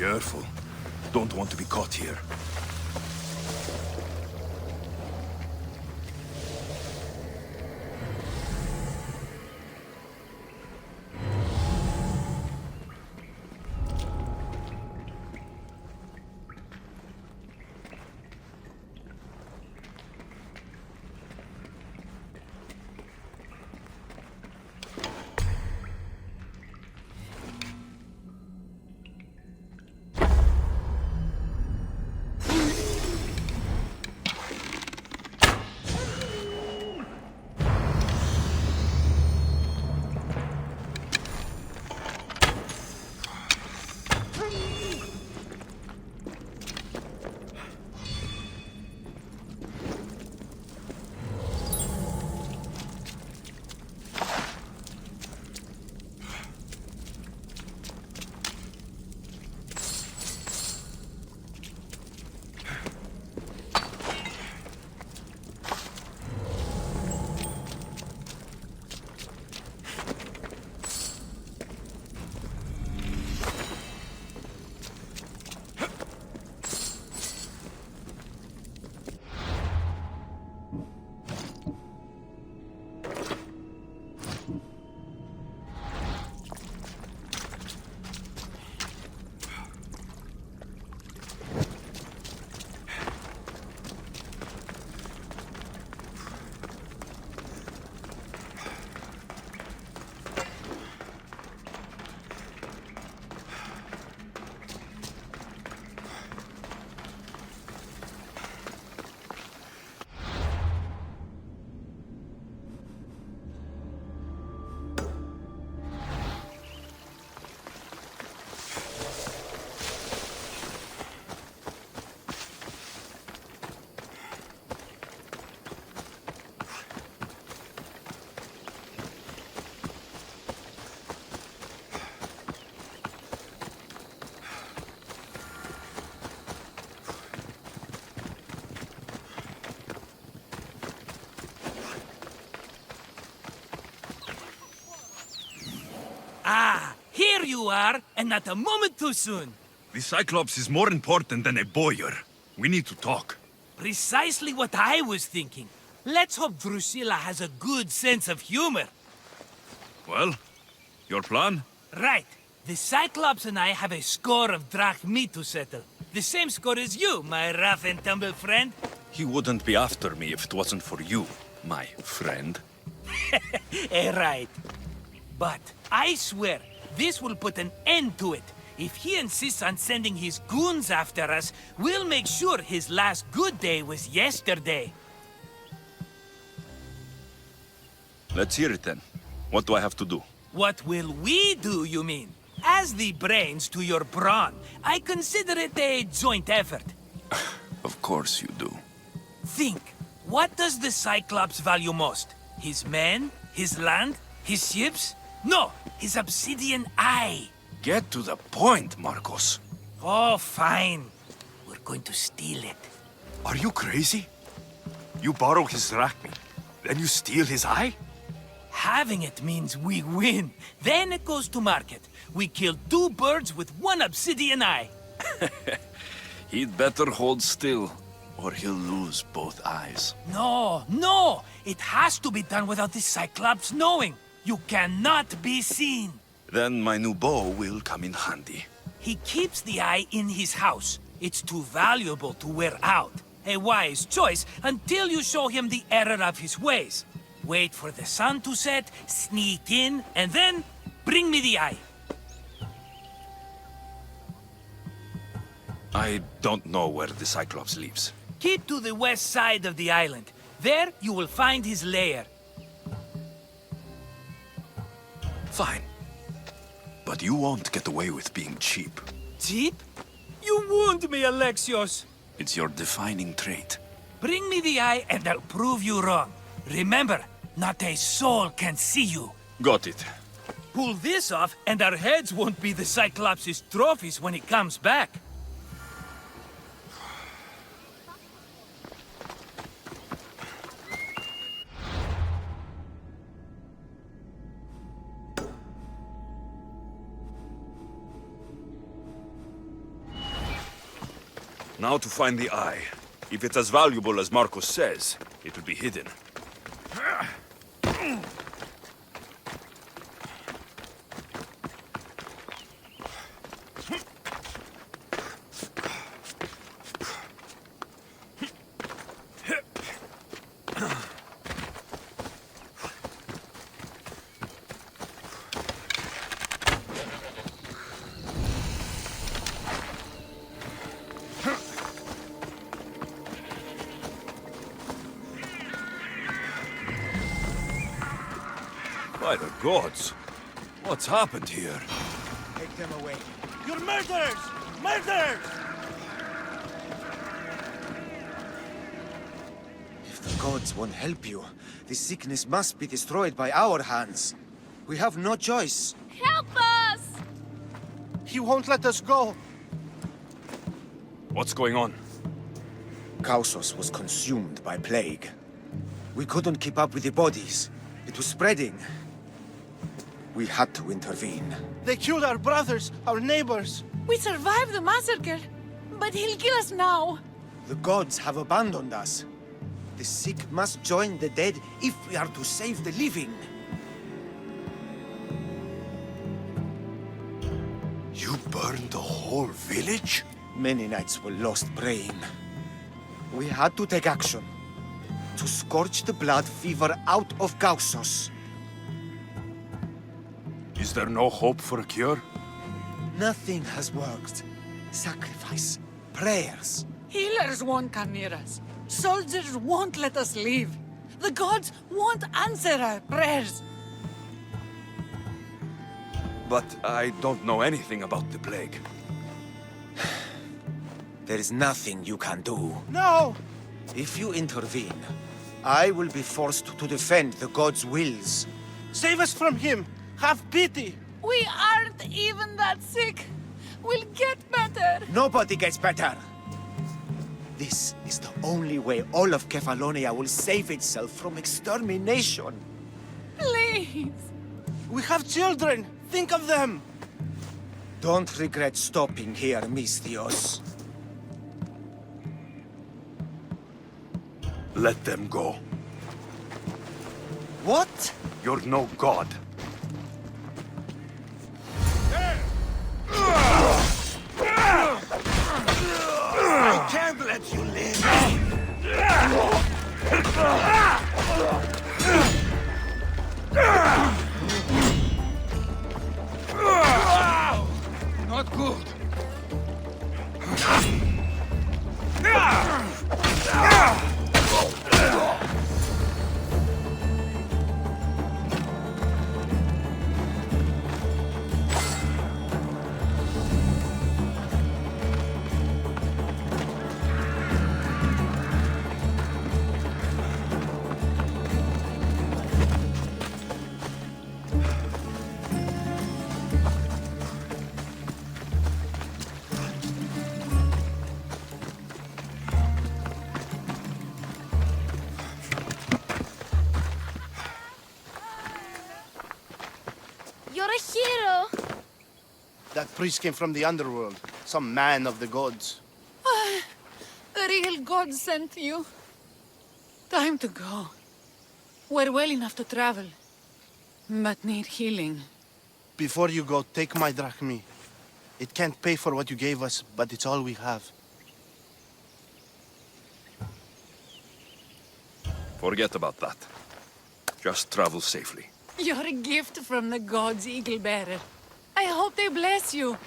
Careful. Don't want to be caught here. Ah, here you are, and not a moment too soon. The Cyclops is more important than a boyar. We need to talk. Precisely what I was thinking. Let's hope Drusilla has a good sense of humor. Well, your plan? Right. The Cyclops and I have a score of drachmi to settle. The same score as you, my rough and tumble friend. He wouldn't be after me if it wasn't for you, my friend. Right. But I swear, this will put an end to it. If he insists on sending his goons after us, we'll make sure his last good day was yesterday. Let's hear it then. What do I have to do? What will we do, you mean? As the brains to your brawn, I consider it a joint effort. Of course you do. Think, what does the Cyclops value most? His men? His land? His ships? No, his obsidian eye. Get to the point, Marcos. Oh, fine. We're going to steal it. Are you crazy? You borrow his drachmi, then you steal his eye? Having it means we win. Then it goes to market. We kill 2 birds with 1 obsidian eye. He'd better hold still, or he'll lose both eyes. No! It has to be done without the Cyclops knowing. You cannot be seen. Then my new bow will come in handy. He keeps the eye in his house. It's too valuable to wear out. A wise choice until you show him the error of his ways. Wait for the sun to set, sneak in, and then bring me the eye. I don't know where the Cyclops lives. Keep to the west side of the island. There you will find his lair. Fine. But you won't get away with being cheap. Cheap? You wound me, Alexios. It's your defining trait. Bring me the eye and I'll prove you wrong. Remember, not a soul can see you. Got it. Pull this off and our heads won't be the Cyclops' trophies when he comes back. Now to find the eye. If it's as valuable as Marcos says, it will be hidden. By the gods! What's happened here? Take them away. You're murderers! Murderers! If the gods won't help you, this sickness must be destroyed by our hands. We have no choice. Help us! He won't let us go. What's going on? Kausos was consumed by plague. We couldn't keep up with the bodies. It was spreading. We had to intervene. They killed our brothers, our neighbors. We survived the massacre, but he'll kill us now. The gods have abandoned us. The sick must join the dead if we are to save the living. You burned the whole village? Many nights were lost praying. We had to take action. To scorch the blood fever out of Kausos. Is there no hope for a cure? Nothing has worked. Sacrifice, prayers. Healers won't come near us. Soldiers won't let us leave. The gods won't answer our prayers. But I don't know anything about the plague. There is nothing you can do. No! If you intervene, I will be forced to defend the gods' wills. Save us from him! Have pity! We aren't even that sick. We'll get better. Nobody gets better. This is the only way all of Kefalonia will save itself from extermination. Please. We have children. Think of them. Don't regret stopping here, Mistios. Let them go. What? You're no god. I can't let you live! Not good. You're a hero! That priest came from the underworld. Some man of the gods. The real God sent you. Time to go. We're well enough to travel, but need healing. Before you go, take my drachmi. It can't pay for what you gave us, but it's all we have. Forget about that. Just travel safely. You're a gift from the gods, Eagle Bearer. I hope they bless you.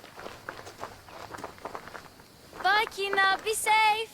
Bye, Kina. Be safe!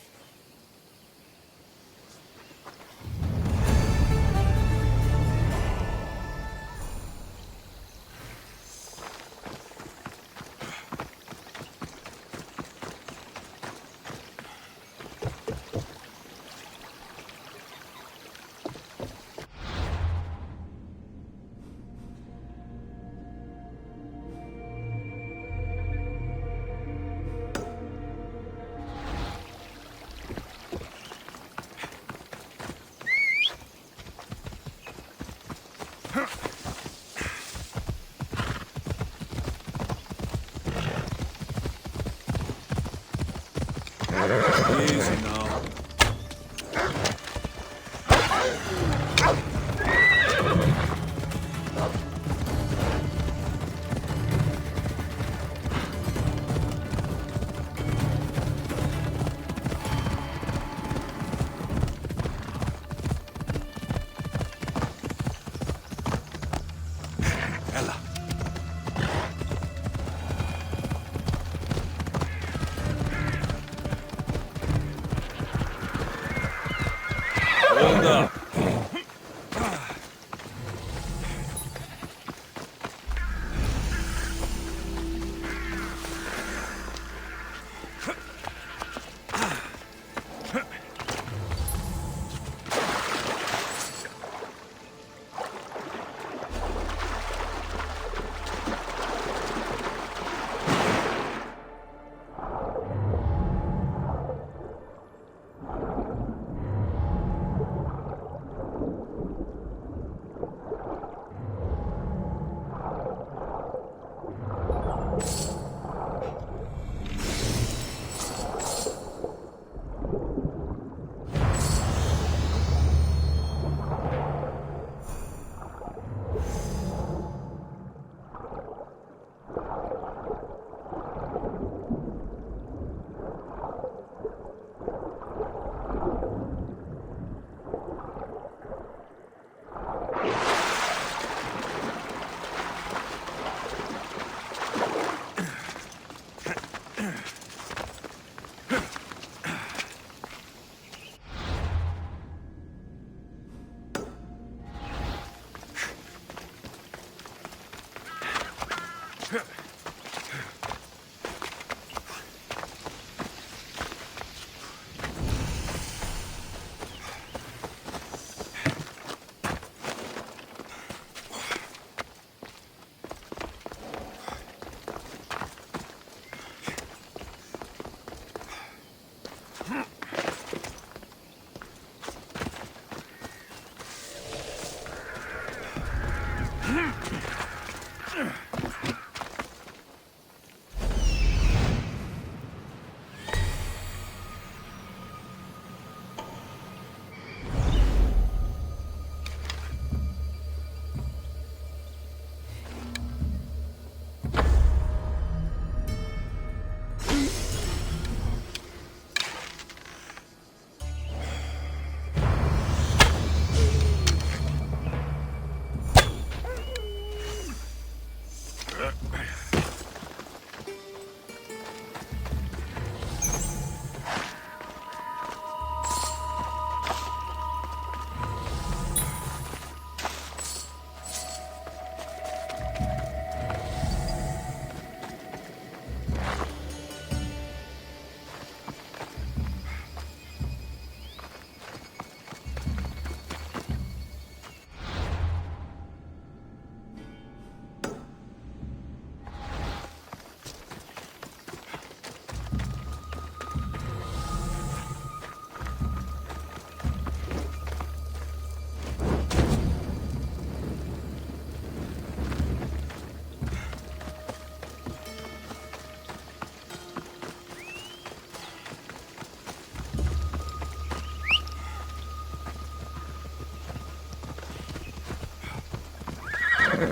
You!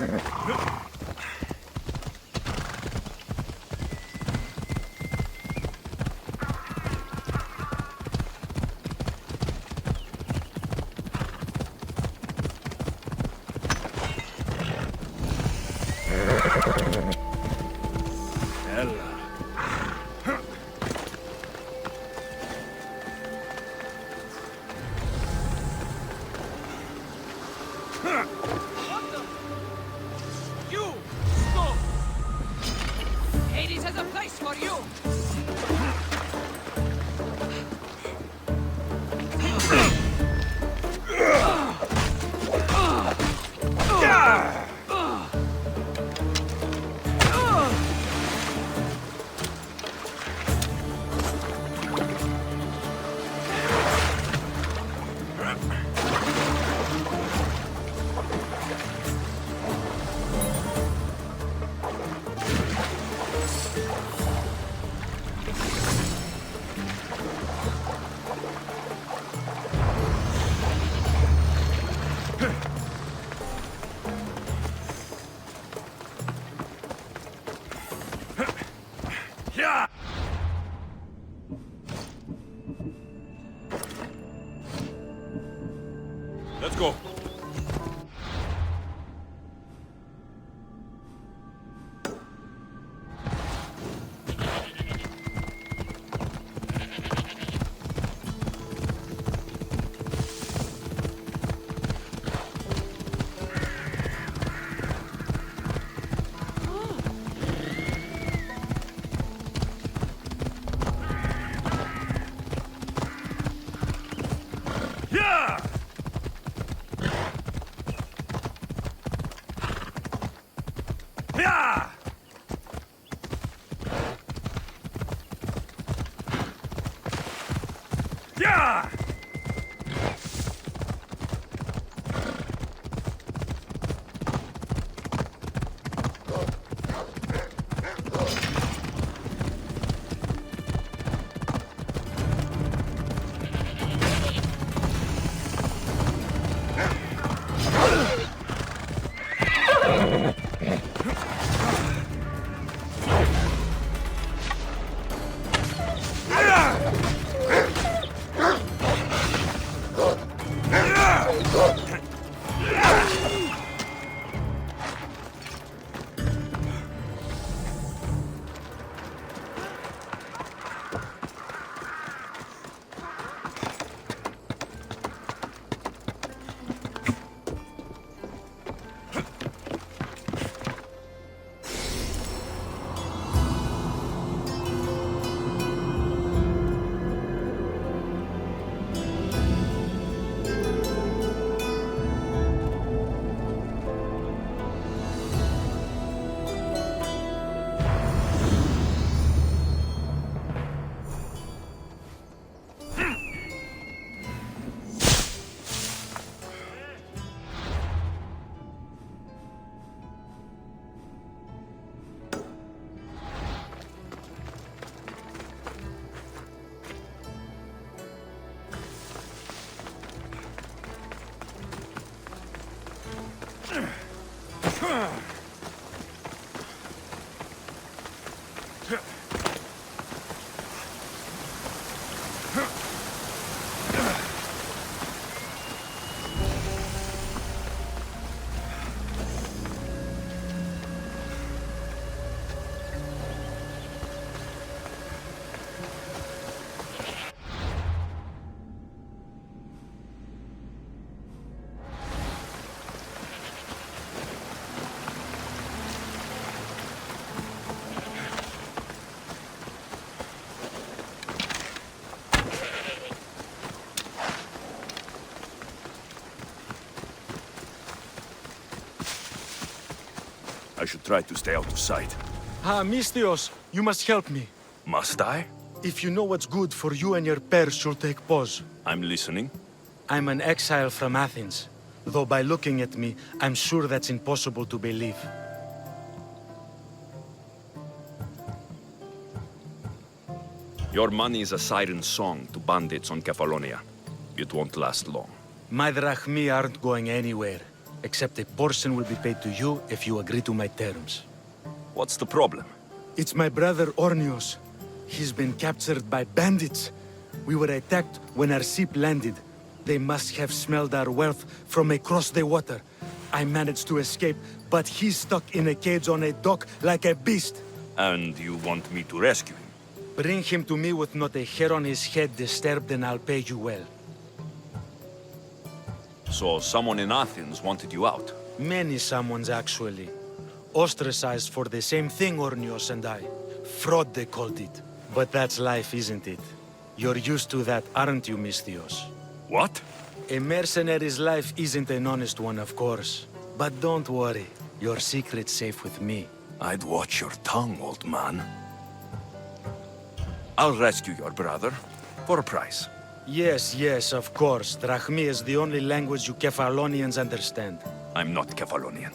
Stop! Hades has a place for you! Let's go. Yeah! Yeah! Yeah! I should try to stay out of sight. Ah, Mystios, you must help me. Must I? If you know what's good for you and your pairs, you'll take pause. I'm listening. I'm an exile from Athens. Though by looking at me, I'm sure that's impossible to believe. Your money is a siren song to bandits on Kefalonia. It won't last long. My drachmi aren't going anywhere. except a portion will be paid to you if you agree to my terms. What's the problem? It's my brother Ornios. He's been captured by bandits. We were attacked when our ship landed. They must have smelled our wealth from across the water. I managed to escape, but he's stuck in a cage on a dock like a beast. And you want me to rescue him? Bring him to me with not a hair on his head disturbed and I'll pay you well. So someone in Athens wanted you out? Many someones, actually. Ostracized for the same thing, Ornios and I. Fraud, they called it. But that's life, isn't it? You're used to that, aren't you, Mystios? What? A mercenary's life isn't an honest one, of course. But don't worry. Your secret's safe with me. I'd watch your tongue, old man. I'll rescue your brother. For a price. Yes, yes, of course. Drachmi is the only language you Kefalonians understand. I'm not Kefalonian.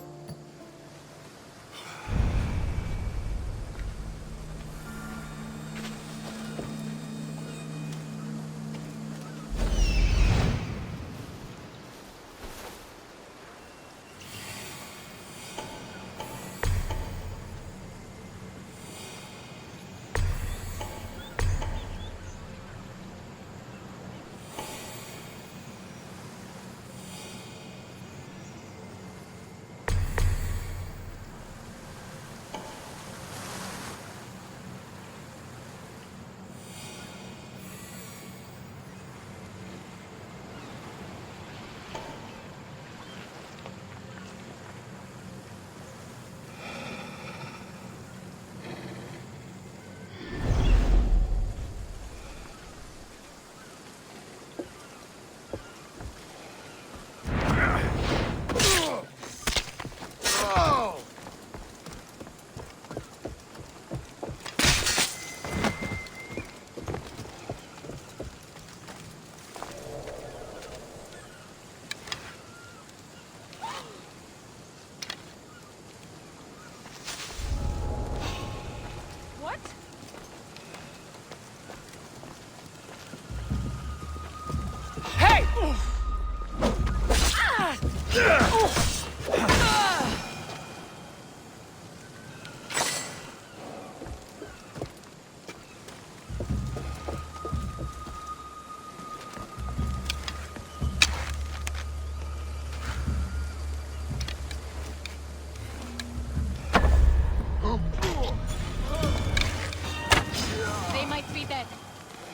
They might be dead.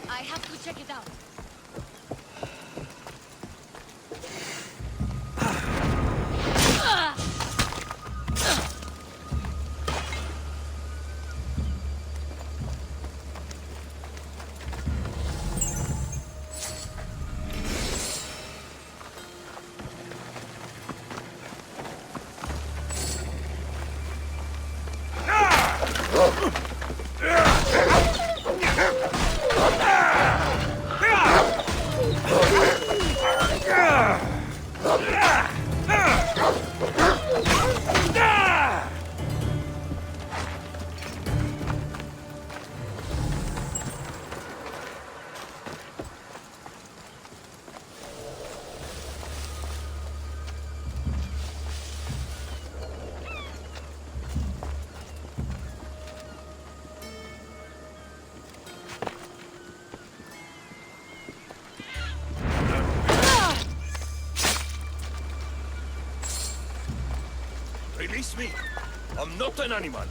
I have to check it out. Release me! I'm not an animal!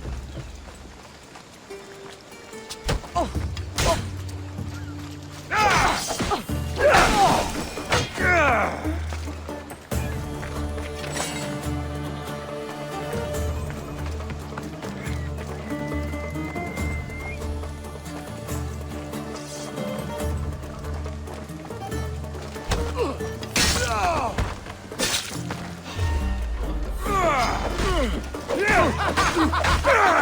Yeah!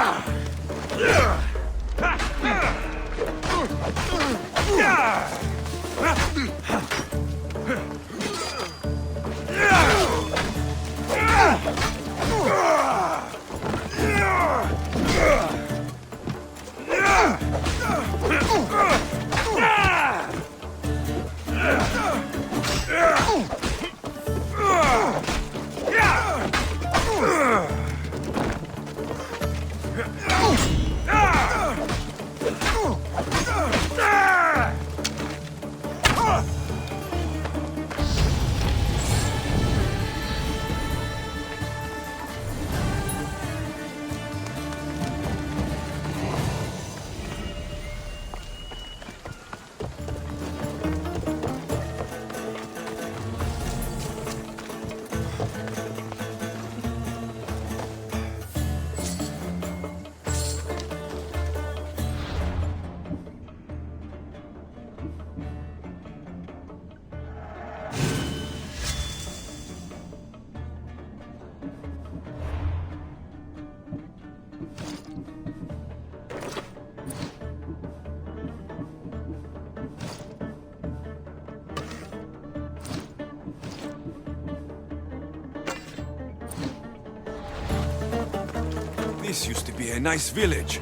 This used to be a nice village,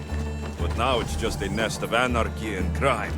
but now it's just a nest of anarchy and crime.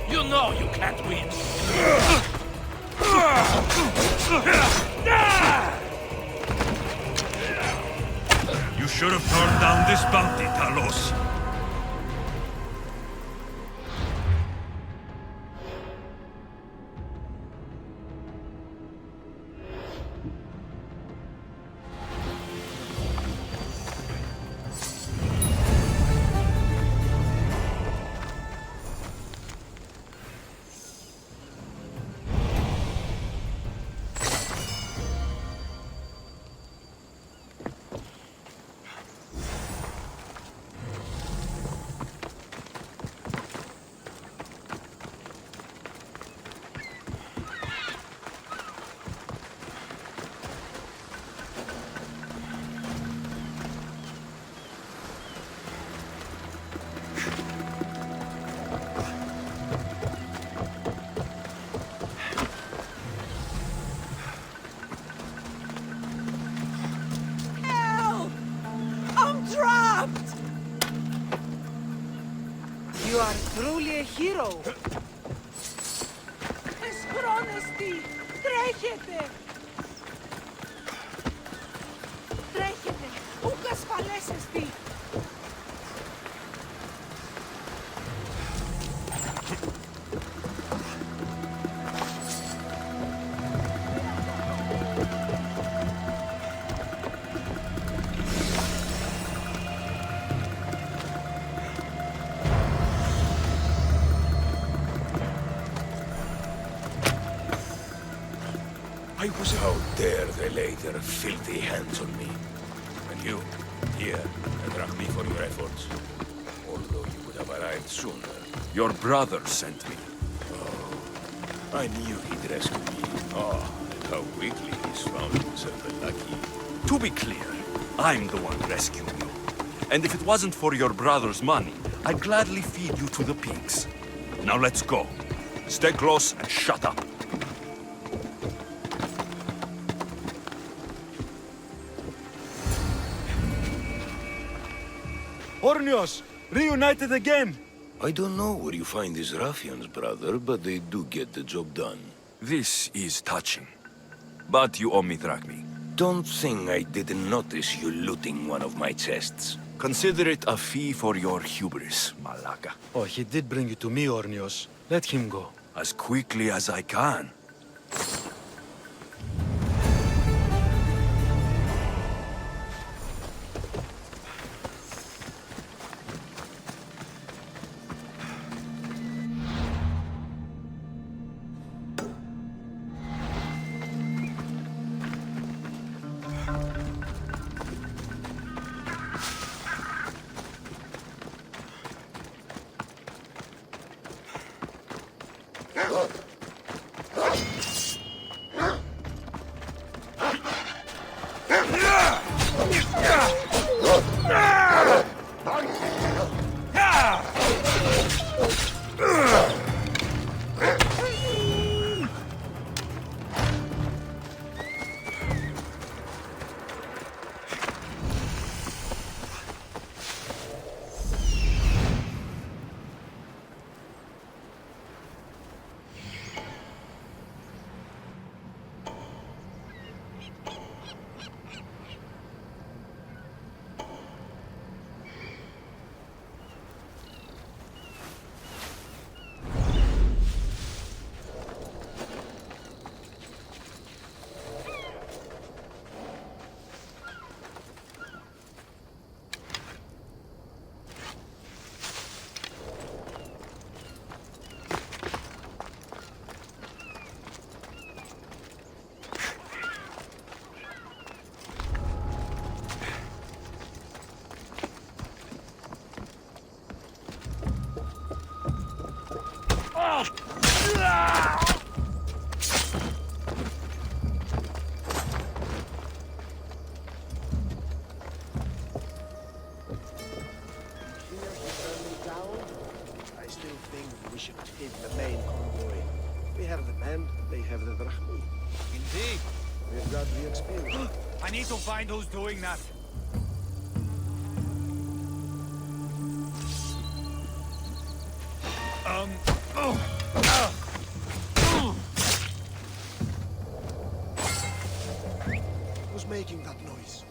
You know you can't win. You should have turned down this bounty, Talos. Help! I'm trapped! You are truly a hero. Εσχρόνεστη! Τρέχετε! Τρέχετε! Ούκ ασφαλέσεστη! How dare they lay their filthy hands on me? And you, here, Drachmi for your efforts. Although you would have arrived sooner. Your brother sent me. I knew he'd rescue me. And how quickly he's found himself unlucky. To be clear, I'm the one rescuing you. And if it wasn't for your brother's money, I'd gladly feed you to the pigs. Now let's go. Stay close and shut up. Ornios, reunited again! I don't know where you find these ruffians, brother, but they do get the job done. This is touching. But you owe me Drachmi. Don't think I didn't notice you looting one of my chests. Consider it a fee for your hubris, Malaka. Oh, he did bring you to me, Ornios. Let him go. As quickly as I can. have the drachmi. Indeed. We've got the experience. I need to find who's doing that. Who's making that noise?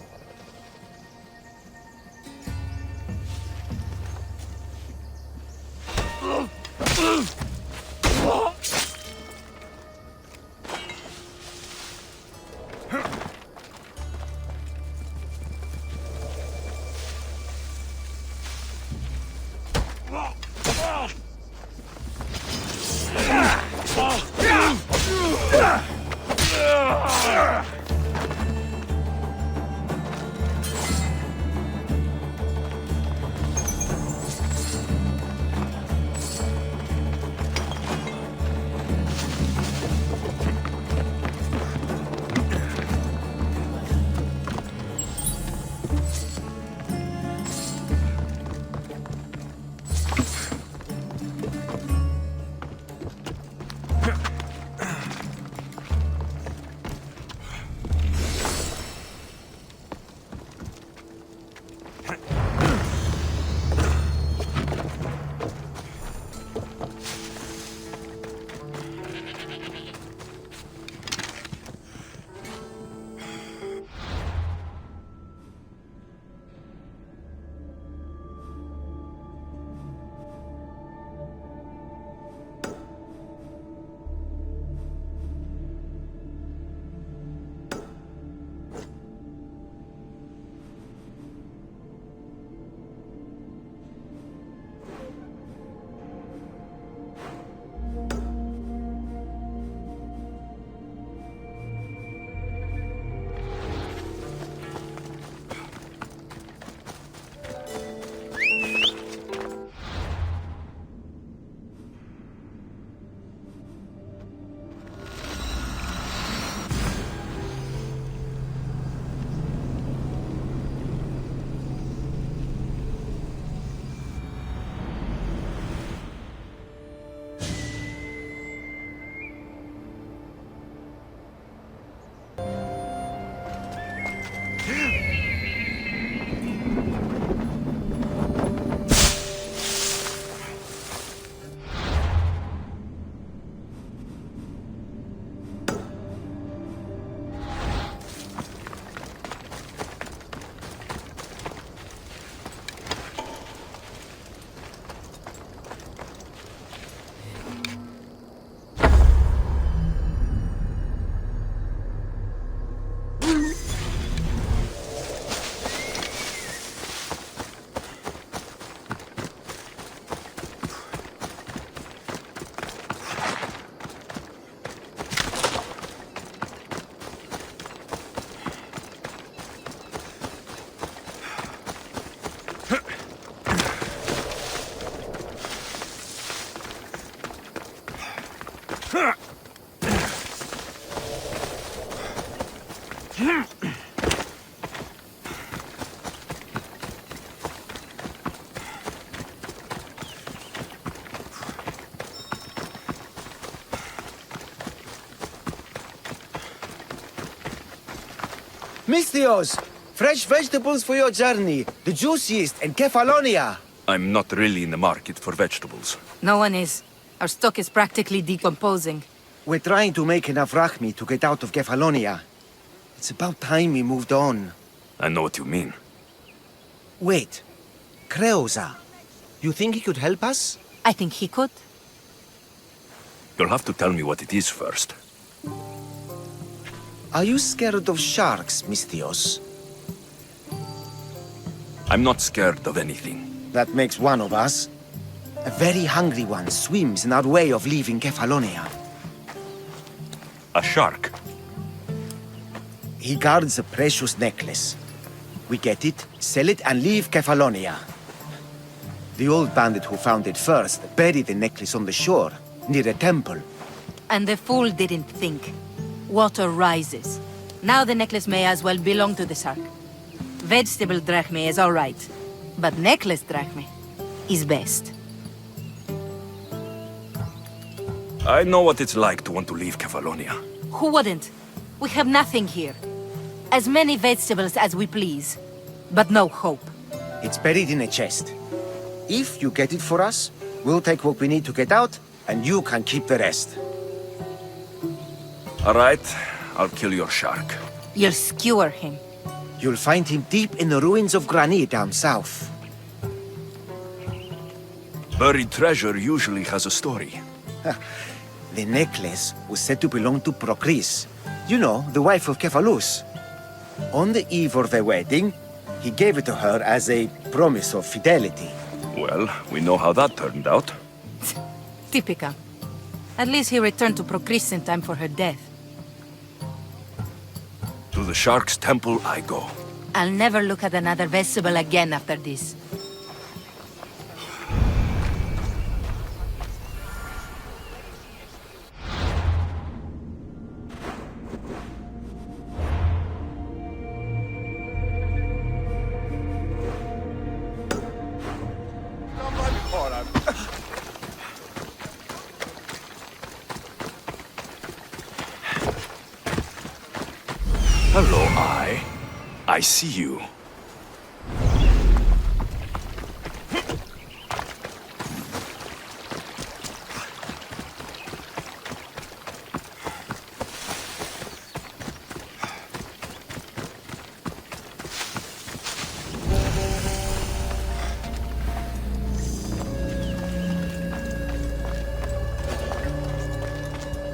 Misthios! Fresh vegetables for your journey. The juiciest in Kefalonia. I'm not really in the market for vegetables. No one is. Our stock is practically decomposing. We're trying to make enough rachmi to get out of Kefalonia. It's about time we moved on. I know what you mean. Wait. Creosa. You think he could help us? I think he could. You'll have to tell me what it is first. Are you scared of sharks, Misthios? I'm not scared of anything. That makes one of us. A very hungry one swims in our way of leaving Kefalonia. A shark? He guards a precious necklace. We get it, sell it, and leave Kefalonia. The old bandit who found it first buried the necklace on the shore, near a temple. And the fool didn't think. Water rises. Now the necklace may as well belong to the shark. Vegetable drachme is all right, but necklace drachme is best. I know what it's like to want to leave Kefalonia. Who wouldn't? We have nothing here. As many vegetables as we please, but no hope. It's buried in a chest. If you get it for us, we'll take what we need to get out, and you can keep the rest. All right, I'll kill your shark. You'll skewer him. You'll find him deep in the ruins of Granit down south. Buried treasure usually has a story. The necklace was said to belong to Procris. You know, the wife of Cephalus. On the eve of their wedding, he gave it to her as a promise of fidelity. Well, we know how that turned out. Typical. At least he returned to Procris in time for her death. To the shark's temple I go. I'll never look at another vegetable again after this. Hello, I see you.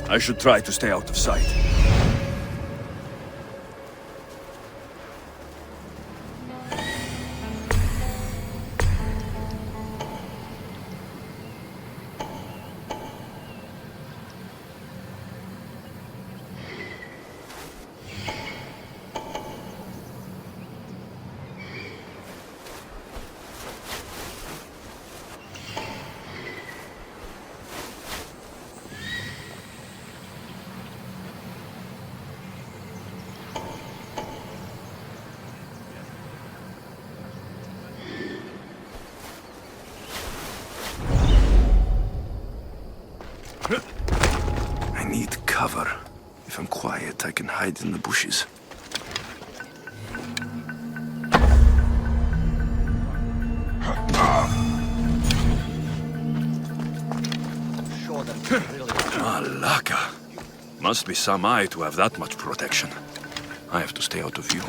I should try to stay out of sight. I need cover. If I'm quiet, I can hide in the bushes. Malaka. Must be some eye to have that much protection. I have to stay out of view.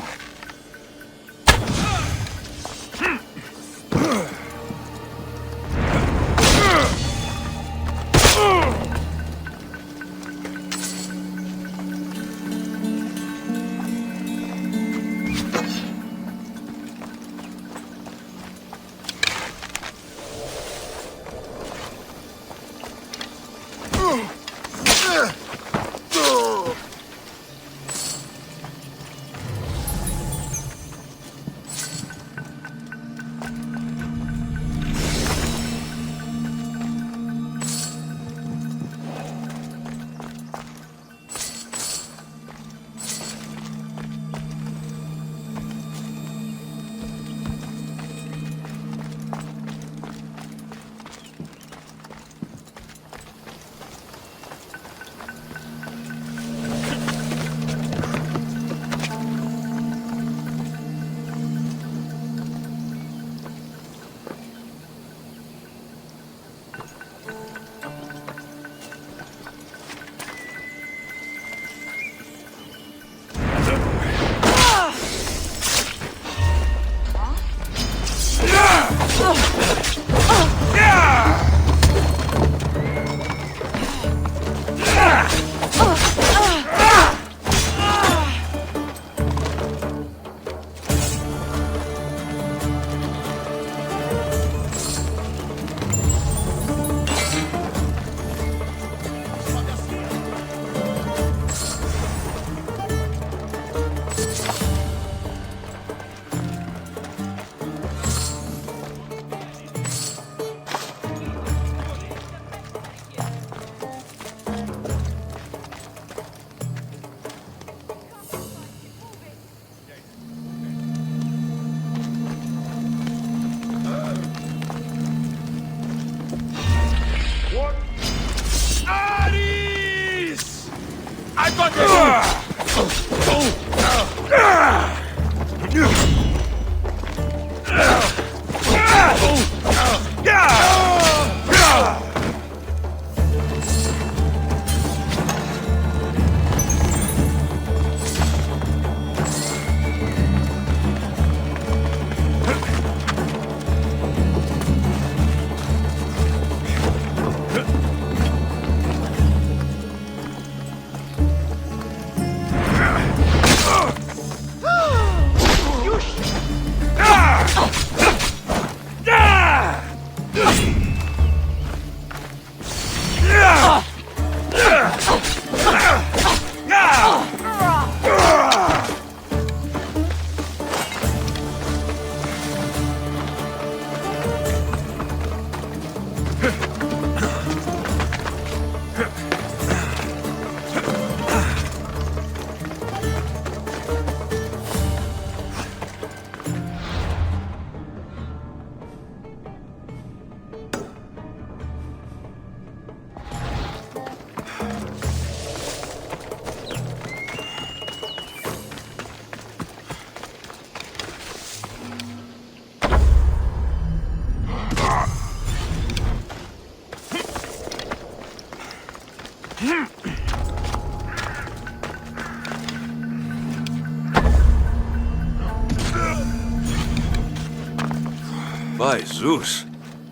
By Zeus,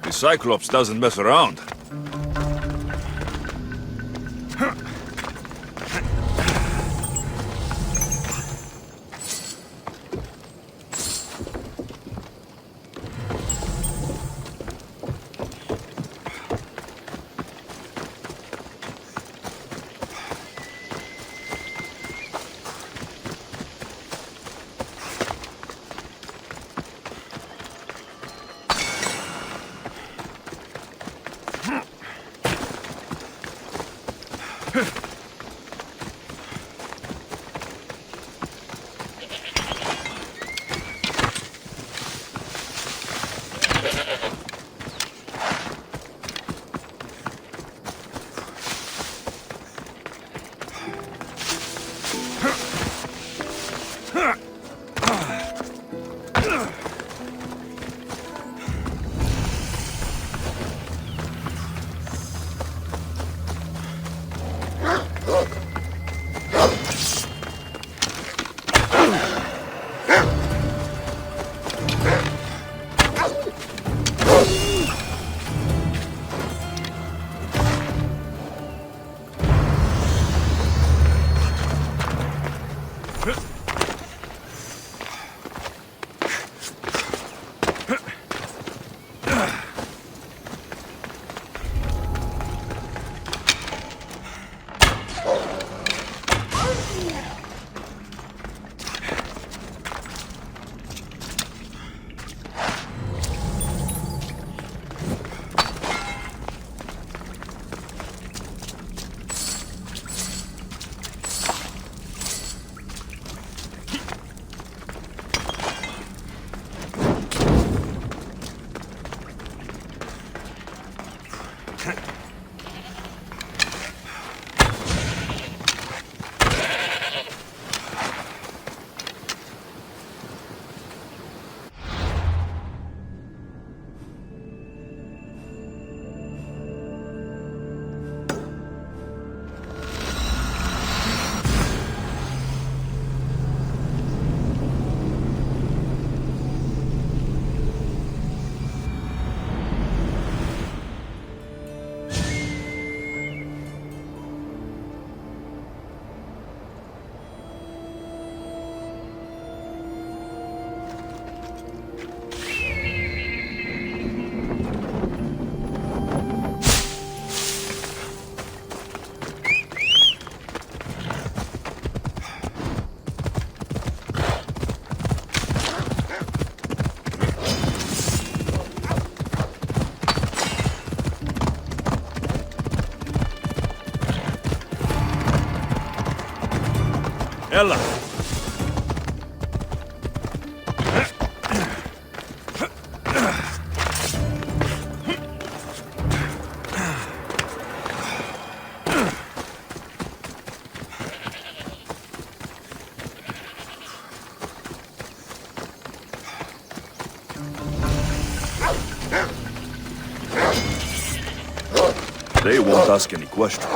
the Cyclops doesn't mess around. Ella! They won't ask any questions.